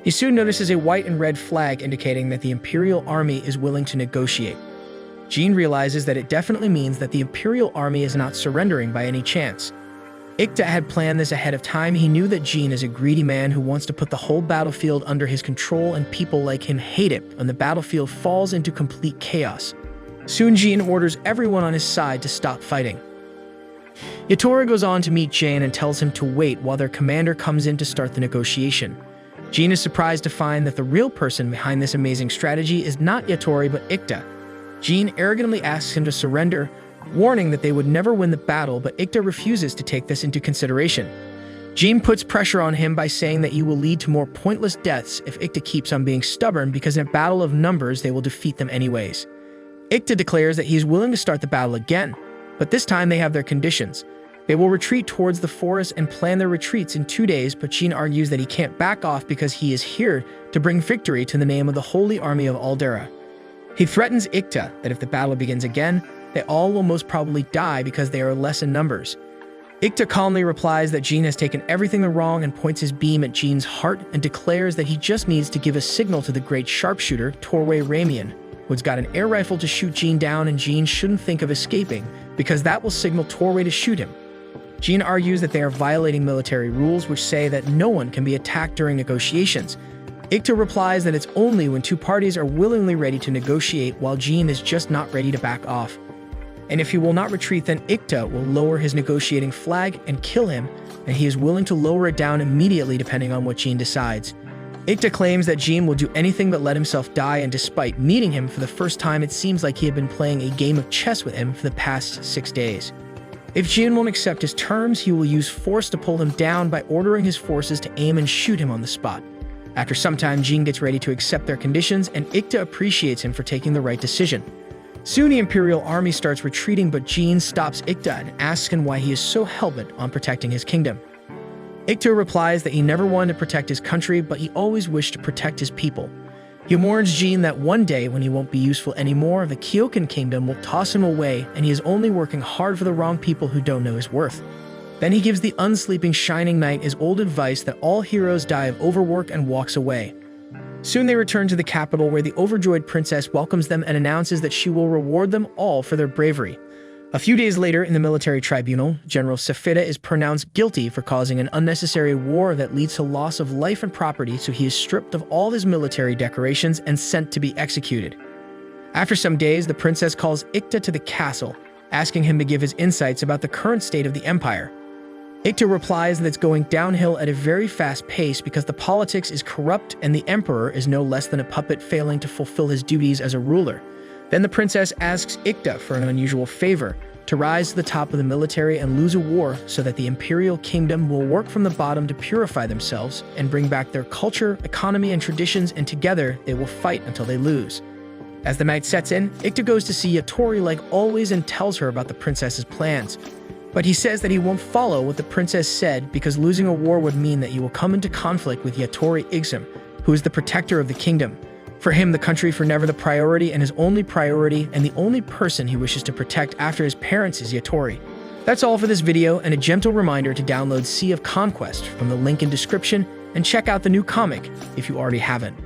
He soon notices a white and red flag indicating that the Imperial Army is willing to negotiate. Jean realizes that it definitely means that the Imperial Army is not surrendering by any chance. Ikta had planned this ahead of time. He knew that Jean is a greedy man who wants to put the whole battlefield under his control, and people like him hate it when the battlefield falls into complete chaos. Soon Jean orders everyone on his side to stop fighting. Yatori goes on to meet Jean and tells him to wait while their commander comes in to start the negotiation. Jean is surprised to find that the real person behind this amazing strategy is not Yatori but Ikta. Jean arrogantly asks him to surrender, warning that they would never win the battle, but Ikta refuses to take this into consideration. Jean puts pressure on him by saying that he will lead to more pointless deaths if Ikta keeps on being stubborn, because in a battle of numbers they will defeat them anyways. Ikta declares that he is willing to start the battle again, but this time they have their conditions. They will retreat towards the forest and plan their retreats in 2 days, but Jean argues that he can't back off because he is here to bring victory to the name of the Holy Army of Aldera. He threatens Ikta that if the battle begins again, they all will most probably die because they are less in numbers. Ikta calmly replies that Jean has taken everything wrong and points his beam at Jean's heart and declares that he just needs to give a signal to the great sharpshooter Torway Ramian, who's got an air rifle to shoot Jean down, and Jean shouldn't think of escaping because that will signal Torway to shoot him. Jean argues that they are violating military rules which say that no one can be attacked during negotiations. Ikta replies that it's only when two parties are willingly ready to negotiate, while Jean is just not ready to back off. And if he will not retreat, then Ikta will lower his negotiating flag and kill him, and he is willing to lower it down immediately depending on what Jean decides. Ikta claims that Jean will do anything but let himself die, and despite meeting him for the first time, it seems like he had been playing a game of chess with him for the past 6 days. If Jean won't accept his terms, he will use force to pull him down by ordering his forces to aim and shoot him on the spot. After some time, Jean gets ready to accept their conditions, and Ikta appreciates him for taking the right decision. Soon the Imperial army starts retreating, but Jean stops Ikta and asks him why he is so hell-bent on protecting his kingdom. Ikta replies that he never wanted to protect his country, but he always wished to protect his people. He warns Jean that one day, when he won't be useful anymore, the Kyokan kingdom will toss him away, and he is only working hard for the wrong people who don't know his worth. Then he gives the unsleeping Shining Knight his old advice that all heroes die of overwork and walks away. Soon they return to the capital, where the overjoyed princess welcomes them and announces that she will reward them all for their bravery. A few days later, in the military tribunal, General Safida is pronounced guilty for causing an unnecessary war that leads to loss of life and property, so he is stripped of all his military decorations and sent to be executed. After some days, the princess calls Ikta to the castle, asking him to give his insights about the current state of the empire. Ikta replies that it's going downhill at a very fast pace because the politics is corrupt and the emperor is no less than a puppet failing to fulfill his duties as a ruler. Then the princess asks Ikta for an unusual favor, to rise to the top of the military and lose a war so that the imperial kingdom will work from the bottom to purify themselves and bring back their culture, economy, and traditions, and together they will fight until they lose. As the night sets in, Ikta goes to see Yatori like always and tells her about the princess's plans. But he says that he won't follow what the princess said because losing a war would mean that he will come into conflict with Yatori Igzim, who is the protector of the kingdom. For him, the country for never the priority, and his only priority and the only person he wishes to protect after his parents is Yatori. That's all for this video, and a gentle reminder to download Sea of Conquest from the link in description and check out the new comic if you already haven't.